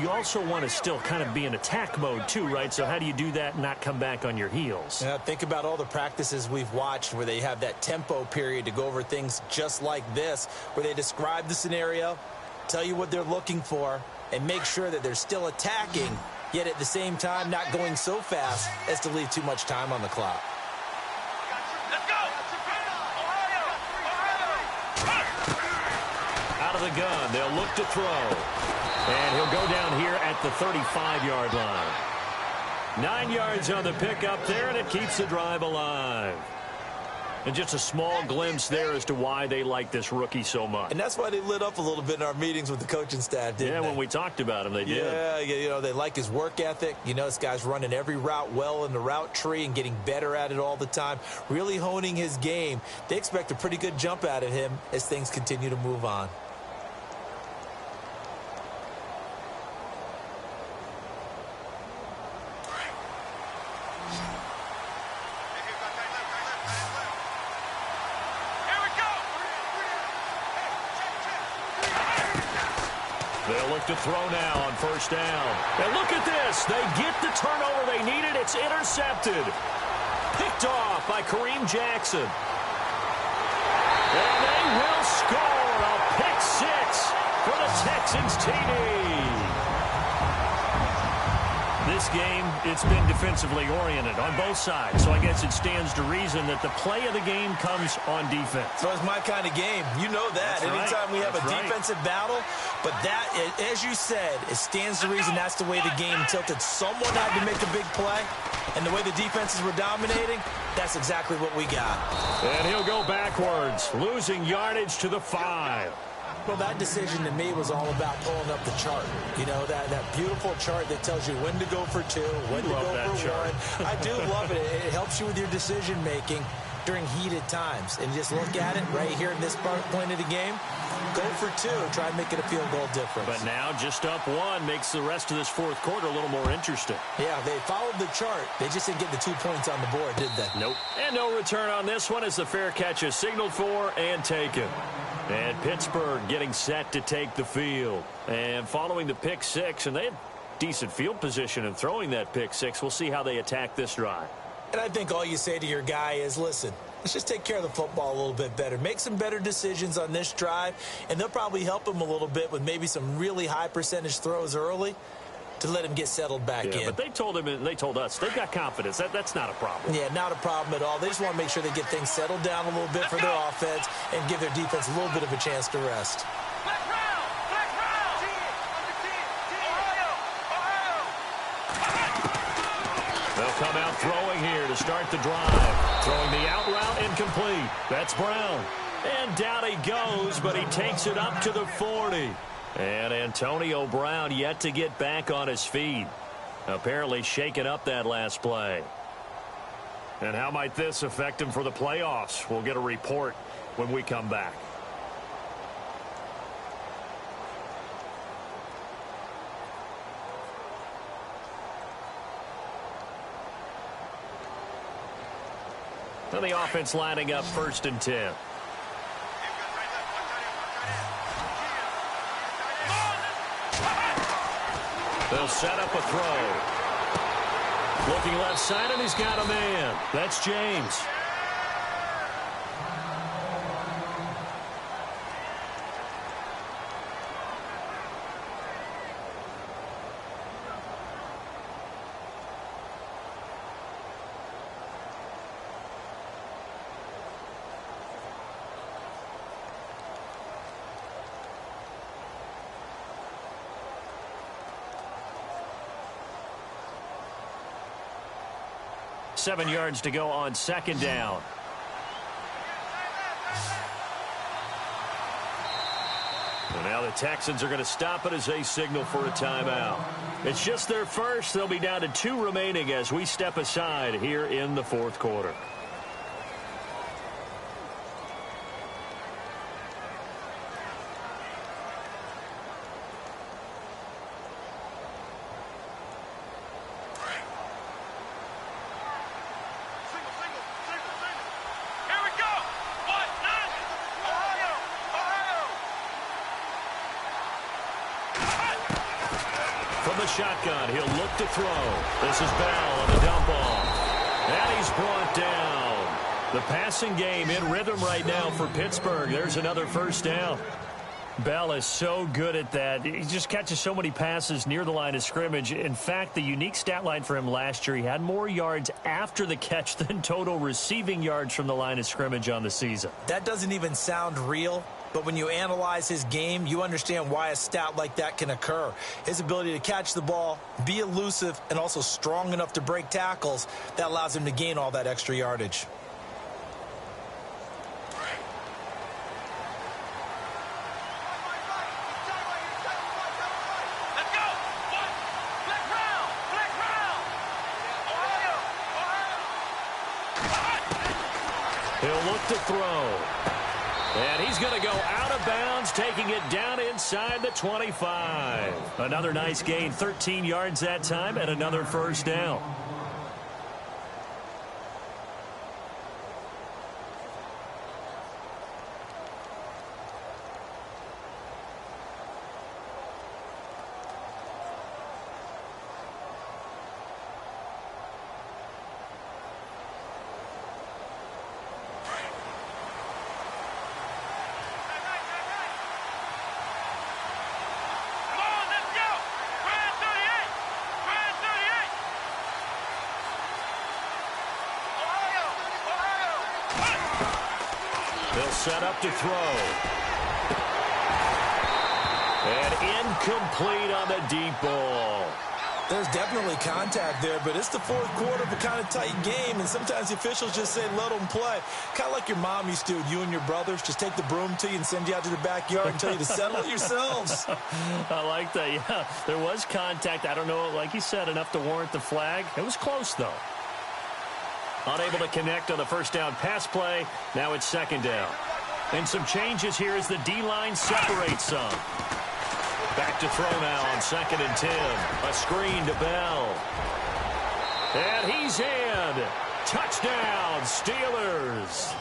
you also want to still kind of be in attack mode too, right? So how do you do that and not come back on your heels? Yeah, think about all the practices we've watched where they have that tempo period to go over things just like this, where they describe the scenario, tell you what they're looking for, and make sure that they're still attacking, yet at the same time not going so fast as to leave too much time on the clock. Out of the gun, they'll look to throw. And he'll go down here at the 35-yard line. 9 yards on the pickup there, and it keeps the drive alive. And just a small glimpse there as to why they like this rookie so much. And that's why they lit up a little bit in our meetings with the coaching staff, didn't they? Yeah, when we talked about him, they did. Yeah, you know, they like his work ethic. You know, this guy's running every route well in the route tree and getting better at it all the time, really honing his game. They expect a pretty good jump out of him as things continue to move on. They'll look to throw now on first down. And look at this. They get the turnover they needed. It's intercepted. Picked off by Kareem Jackson. And they will score a pick six for the Texans TD. This game, it's been defensively oriented on both sides, so I guess it stands to reason that the play of the game comes on defense. So it's my kind of game. You know that. That's Anytime right. we have That's a right. defensive battle, but that, as you said, it stands to reason that's the way the game tilted. Someone had to make a big play, and the way the defenses were dominating, that's exactly what we got. And he'll go backwards, losing yardage to the 5. Well, that decision to me was all about pulling up the chart. You know, that beautiful chart that tells you when to go for 2, when to go for 1. I do love it. It helps you with your decision-making during heated times. And just look at it right here in this point of the game. Go for 2. Try and make it a field goal difference. But now just up 1 makes the rest of this fourth quarter a little more interesting. Yeah, they followed the chart. They just didn't get the 2 points on the board, did they? Nope. And no return on this one as the fair catch is signaled for and taken. And Pittsburgh getting set to take the field. And following the pick 6, and they had decent field position in throwing that pick 6. We'll see how they attack this drive. And I think all you say to your guy is, listen, let's just take care of the football a little bit better. Make some better decisions on this drive, and they'll probably help him a little bit with maybe some really high percentage throws early to let him get settled back in. But they told him and they told us they've got confidence. That's not a problem. Yeah, not a problem at all. They just want to make sure they get things settled down a little bit for their offense and give their defense a little bit of a chance to rest. Black round! Black round! Ohio! They'll come out throwing here to start the drive. Throwing the out route incomplete. That's Brown. And down he goes, but he takes it up to the 40. And Antonio Brown yet to get back on his feet. Apparently shaking up that last play. And how might this affect him for the playoffs? We'll get a report when we come back. And the offense lining up 1st and 10. They'll set up a throw. Looking left side, and he's got a man. That's James. Seven yards to go on 2nd down. And now the Texans are going to stop it as they signal for a timeout. It's just their first. They'll be down to 2 remaining as we step aside here in the 4th quarter. Shotgun. He'll look to throw. This is Bell on the dump off. And he's brought down. The passing game in rhythm right now for Pittsburgh. There's another 1st down. Bell is so good at that. He just catches so many passes near the line of scrimmage. In fact, the unique stat line for him last year, he had more yards after the catch than total receiving yards from the line of scrimmage on the season. That doesn't even sound real. But when you analyze his game, you understand why a stat like that can occur. His ability to catch the ball, be elusive, and also strong enough to break tackles, that allows him to gain all that extra yardage. Let's go! What? Black round! Black round! Ohio! He'll look to throw. And he's going to go out of bounds, taking it down inside the 25. Another nice gain, 13 yards that time, and another 1st down. They'll set up to throw. And incomplete on the deep ball. There's definitely contact there, but it's the fourth quarter of a kind of tight game, and sometimes the officials just say, let them play. Kind of like your mom used to, you and your brothers, just take the broom to you and send you out to the backyard and tell you to settle it yourselves. I like that, yeah. There was contact. I don't know, like you said, enough to warrant the flag. It was close, though. Unable to connect on the first down pass play. Now it's second down. And some changes here as the D-line separates some. Back to throw now on 2nd and 10. A screen to Bell. And he's in. Touchdown, Steelers.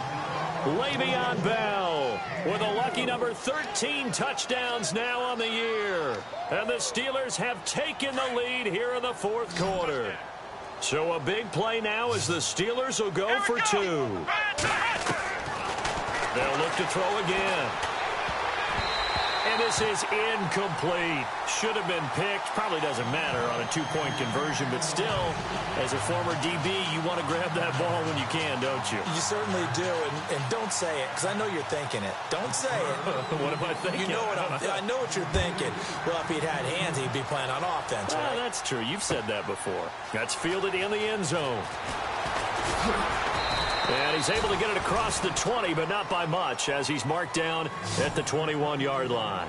Le'Veon Bell with a lucky number 13 touchdowns now on the year. And the Steelers have taken the lead here in the fourth quarter. So a big play now as the Steelers will go for two. They'll look to throw again. And this is incomplete. Should have been picked. Probably doesn't matter on a two-point conversion, but still, as a former DB, you want to grab that ball when you can, don't you? You certainly do, and don't say it, because I know you're thinking it. Don't say it. What am I thinking? You know what I know what you're thinking. Well, if he'd had hands, he'd be playing on offense, right? That's true. You've said that before. That's fielded in the end zone. And he's able to get it across the 20, but not by much, as he's marked down at the 21-yard line.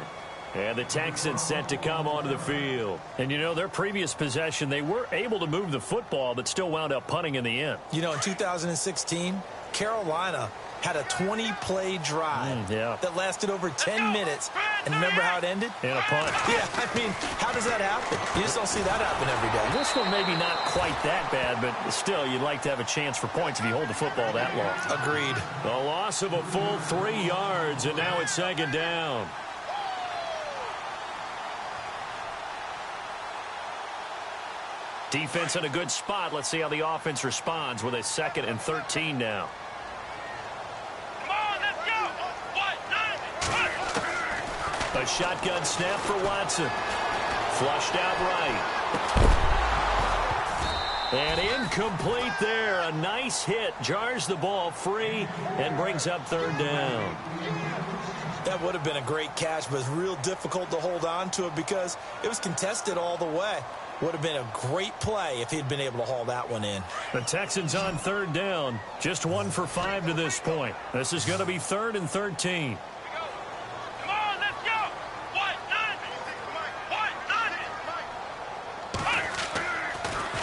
And the Texans set to come onto the field. And, you know, their previous possession, they were able to move the football, but still wound up punting in the end. You know, in 2016, Carolina had a 20-play drive that lasted over 10 minutes. And remember how it ended? In a punt. Yeah, I mean, how does that happen? You just don't see that happen every day. This one maybe not quite that bad, but still, you'd like to have a chance for points if you hold the football that long. Agreed. A loss of a full 3 yards, and now it's second down. Defense in a good spot. Let's see how the offense responds with a 2nd and 13 now. A shotgun snap for Watson. Flushed out right. And incomplete there. A nice hit. Jars the ball free and brings up third down. That would have been a great catch, but it's real difficult to hold on to it because it was contested all the way. Would have been a great play if he'd been able to haul that one in. The Texans on third down. Just 1 for 5 to this point. This is going to be 3rd and 13.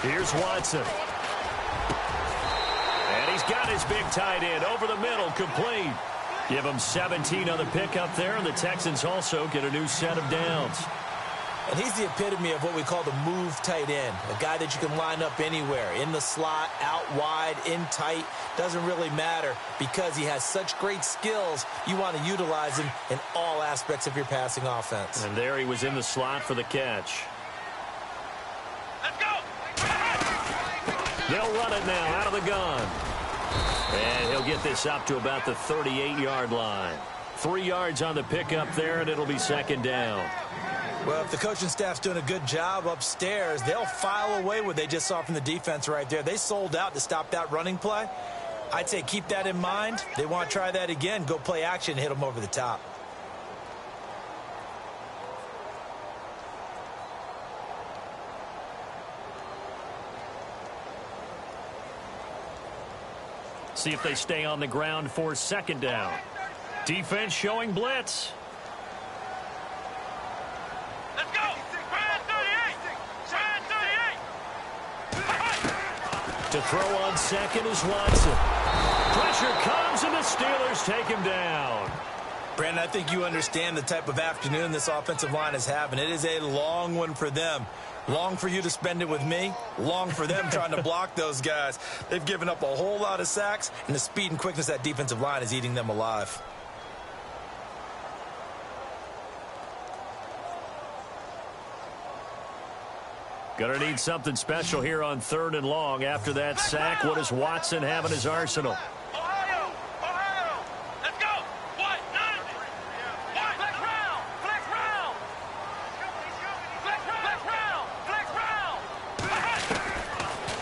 Here's Watson. And he's got his big tight end over the middle, complete. Give him 17 on the pickup there, and the Texans also get a new set of downs. And he's the epitome of what we call the move tight end, a guy that you can line up anywhere, in the slot, out wide, in tight, doesn't really matter because he has such great skills. You want to utilize him in all aspects of your passing offense. And there he was in the slot for the catch. They'll run it now out of the gun. And he'll get this up to about the 38-yard line. 3 yards on the pickup there, and it'll be second down. Well, if the coaching staff's doing a good job upstairs, they'll file away what they just saw from the defense right there. They sold out to stop that running play. I'd say keep that in mind. They want to try that again. Go play action and hit them over the top. See if they stay on the ground for second down. Defense showing blitz. Let's go! Brand 38! To throw on second is Watson. Pressure comes, and the Steelers take him down. Brandon, I think you understand the type of afternoon this offensive line is having. It is a long one for them. Long for you to spend it with me. Long for them trying to block those guys. They've given up a whole lot of sacks, and the speed and quickness of that defensive line is eating them alive. Gonna need something special here on 3rd and long. After that sack, what does Watson have in his arsenal? Ohio! Let's go! What? None! Flex round! Flex round! Flex round! Flex round!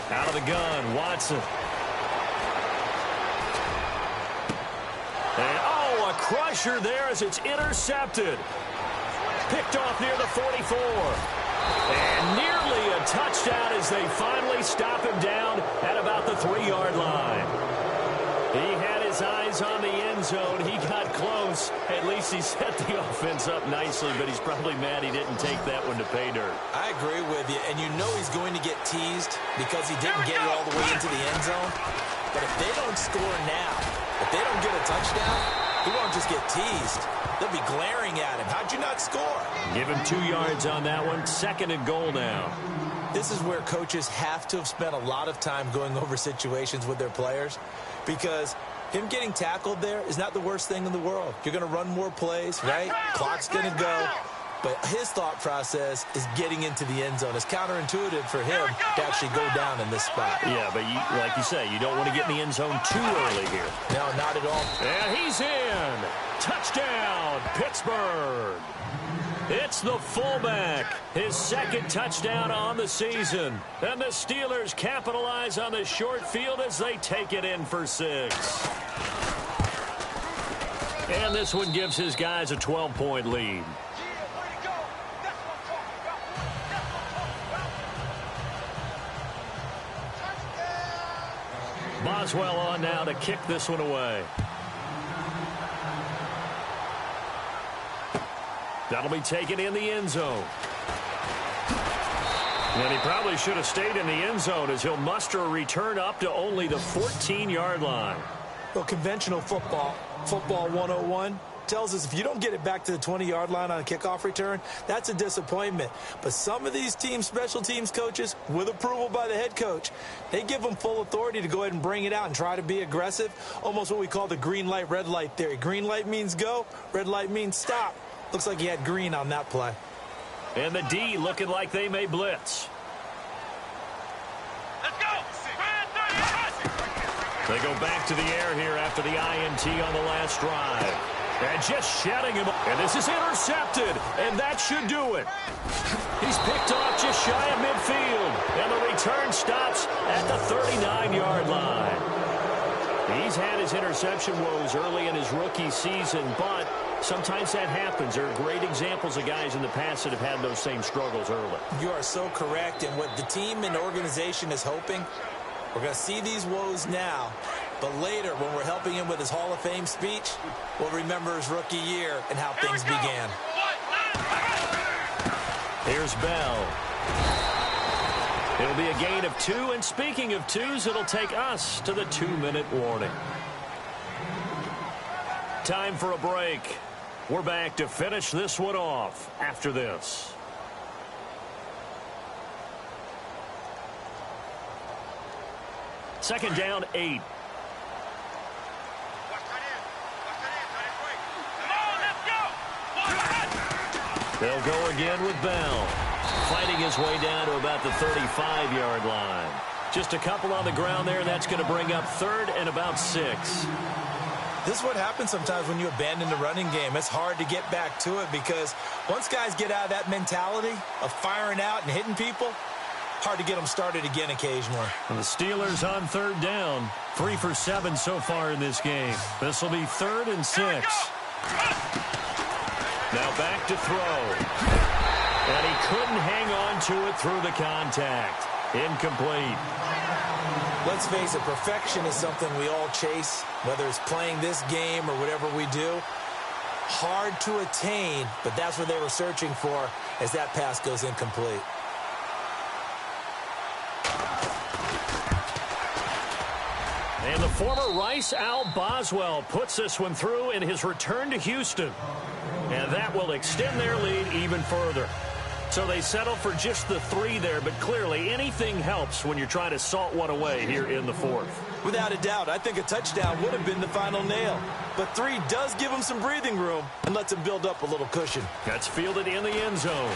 Out of the gun, Watson. And a crusher there as it's intercepted. Picked off near the 44. And nearly a touchdown as they finally stop him down at about the 3-yard line. He had his eyes on the end zone. He got close. At least he set the offense up nicely, but he's probably mad he didn't take that one to pay dirt. I agree with you, and you know he's going to get teased because he didn't get it all the way into the end zone. But if they don't score now, if they don't get a touchdown, he won't just get teased. They'll be glaring at him. How'd you not score? Give him 2 yards on that one. 2nd and goal now. This is where coaches have to have spent a lot of time going over situations with their players, because him getting tackled there is not the worst thing in the world. You're going to run more plays, right? Clock's going to go. But his thought process is getting into the end zone. It's counterintuitive for him to actually go down in this spot. Yeah, but like you say, you don't want to get in the end zone too early here. No, not at all. And he's in. Touchdown, Pittsburgh. It's the fullback. His 2nd touchdown on the season. And the Steelers capitalize on the short field as they take it in for 6. And this one gives his guys a 12-point lead. Boswell on now to kick this one away. That'll be taken in the end zone. And he probably should have stayed in the end zone as he'll muster a return up to only the 14-yard line. Well, conventional football 101, tells us if you don't get it back to the 20-yard line on a kickoff return, that's a disappointment. But some of these special teams coaches, with approval by the head coach, they give them full authority to go ahead and bring it out and try to be aggressive, almost what we call the green light, red light theory. Green light means go, red light means stop. Looks like he had green on that play. And the D looking like they may blitz. Let's go. They go back to the air here after the INT on the last drive. And just shedding him. And this is intercepted. And that should do it. He's picked off just shy of midfield. And the return stops at the 39-yard line. He's had his interception woes early in his rookie season, but sometimes that happens. There are great examples of guys in the past that have had those same struggles early. You are so correct. And what the team and organization is hoping, we're going to see these woes now, but later when we're helping him with his Hall of Fame speech, we'll remember his rookie year and how things began. Here's Bell. It'll be a gain of 2, and speaking of 2s, it'll take us to the 2-minute warning. Time for a break. We're back to finish this one off after this. Second down, 8. They'll go again with Bell. Fighting his way down to about the 35-yard line. Just a couple on the ground there. That's going to bring up 3rd and about 6. This is what happens sometimes when you abandon the running game. It's hard to get back to it because once guys get out of that mentality of firing out and hitting people, hard to get them started again occasionally. And the Steelers on 3rd down. 3 for 7 so far in this game. This will be 3rd and 6. Now back to throw. And he couldn't hang on to it through the contact. Incomplete. Let's face it, perfection is something we all chase, whether it's playing this game or whatever we do. Hard to attain, but that's what they were searching for as that pass goes incomplete. And the former Rice Al Boswell puts this one through in his return to Houston. And that will extend their lead even further. So they settle for just the 3 there, but clearly anything helps when you're trying to salt one away here in the 4th. Without a doubt, I think a touchdown would have been the final nail. But 3 does give them some breathing room and lets them build up a little cushion. That's fielded in the end zone.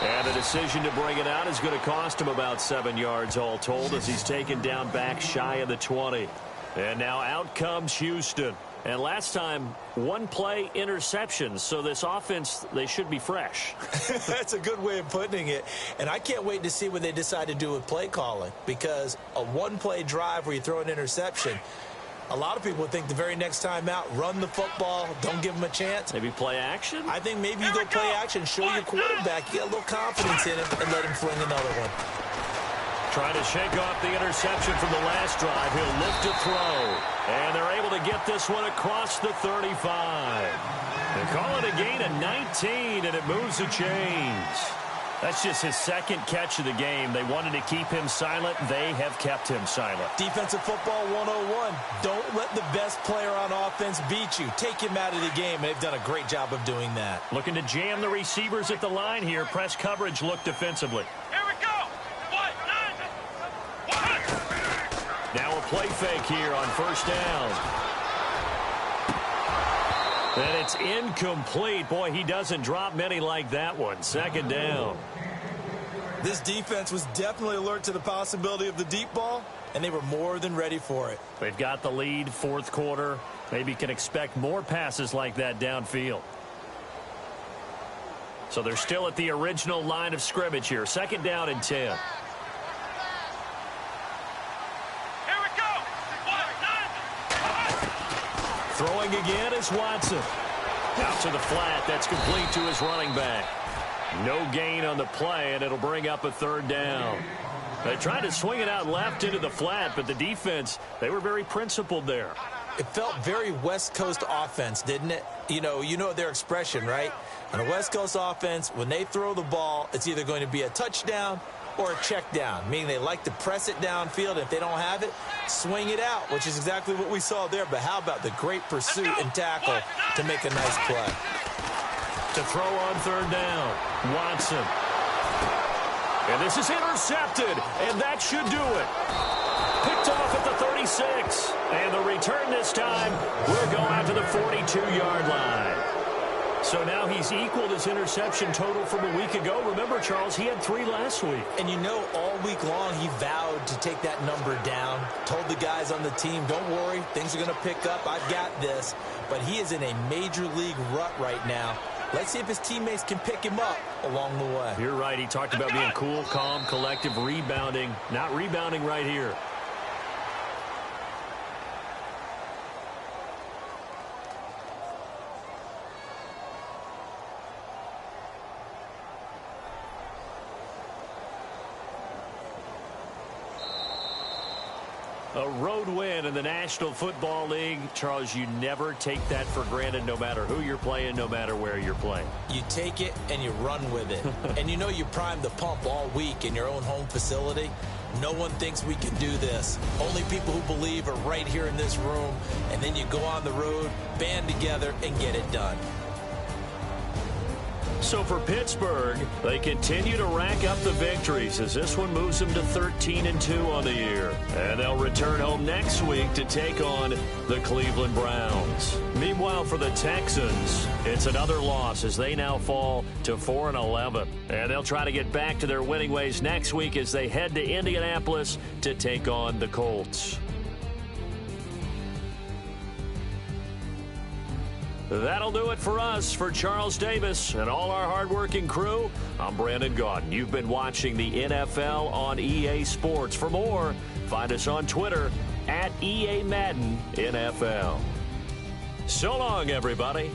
And the decision to bring it out is going to cost him about 7 yards all told as he's taken down back shy of the 20. And now out comes Houston. And last time, 1 play interceptions. So this offense, they should be fresh. That's a good way of putting it. And I can't wait to see what they decide to do with play calling. Because a 1-play drive where you throw an interception, A lot of people think the very next time out, run the football, don't give him a chance. Maybe play action? I think maybe you go play action, show your quarterback, you get a little confidence in him, and let him fling another one. Trying to shake off the interception from the last drive. He'll look to throw. And they're able to get this one across the 35. They call it a gain of 19, and it moves the chains. That's just his second catch of the game. They wanted to keep him silent. They have kept him silent. Defensive football 101. Don't let the best player on offense beat you. Take him out of the game, and they've done a great job of doing that. Looking to jam the receivers at the line here. Press coverage look defensively. Here we go. Now a play fake here on first down. And it's incomplete. Boy, he doesn't drop many like that one. Second down. This defense was definitely alert to the possibility of the deep ball, and they were more than ready for it. They've got the lead, fourth quarter. Maybe can expect more passes like that downfield. So they're still at the original line of scrimmage here. Second down and 10. Throwing again is Watson. Out to the flat. That's complete to his running back. No gain on the play, and it'll bring up a third down. They tried to swing it out left into the flat, but the defense, they were very principled there. It felt very West Coast offense, didn't it? You know their expression, right? On a West Coast offense, when they throw the ball, it's either going to be a touchdown or a check down, meaning they like to press it downfield. If they don't have it, swing it out, which is exactly what we saw there. But how about the great pursuit and tackle to make a nice play? To throw on third down, Watson. And this is intercepted, and that should do it. Picked off at the 36. And the return this time will go out to the 42-yard line. So now he's equaled his interception total from a week ago. Remember, Charles, he had 3 last week. And all week long he vowed to take that number down. Told the guys on the team, don't worry, things are going to pick up. I've got this. But he is in a major league rut right now. Let's see if his teammates can pick him up along the way. You're right. He talked about being cool, calm, collective, rebounding. Not rebounding right here. A road win in the National Football League. Charles, you never take that for granted no matter who you're playing, no matter where you're playing. You take it and you run with it. And you primed the pump all week in your own home facility. No one thinks we can do this. Only people who believe are right here in this room. And then you go on the road, band together, and get it done. So for Pittsburgh, they continue to rack up the victories as this one moves them to 13-2 on the year. And they'll return home next week to take on the Cleveland Browns. Meanwhile, for the Texans, it's another loss as they now fall to 4-11. And they'll try to get back to their winning ways next week as they head to Indianapolis to take on the Colts. That'll do it for us. For Charles Davis and all our hardworking crew, I'm Brandon Gaudin. You've been watching the NFL on EA Sports. For more, find us on Twitter @EA Madden NFL. So long, everybody.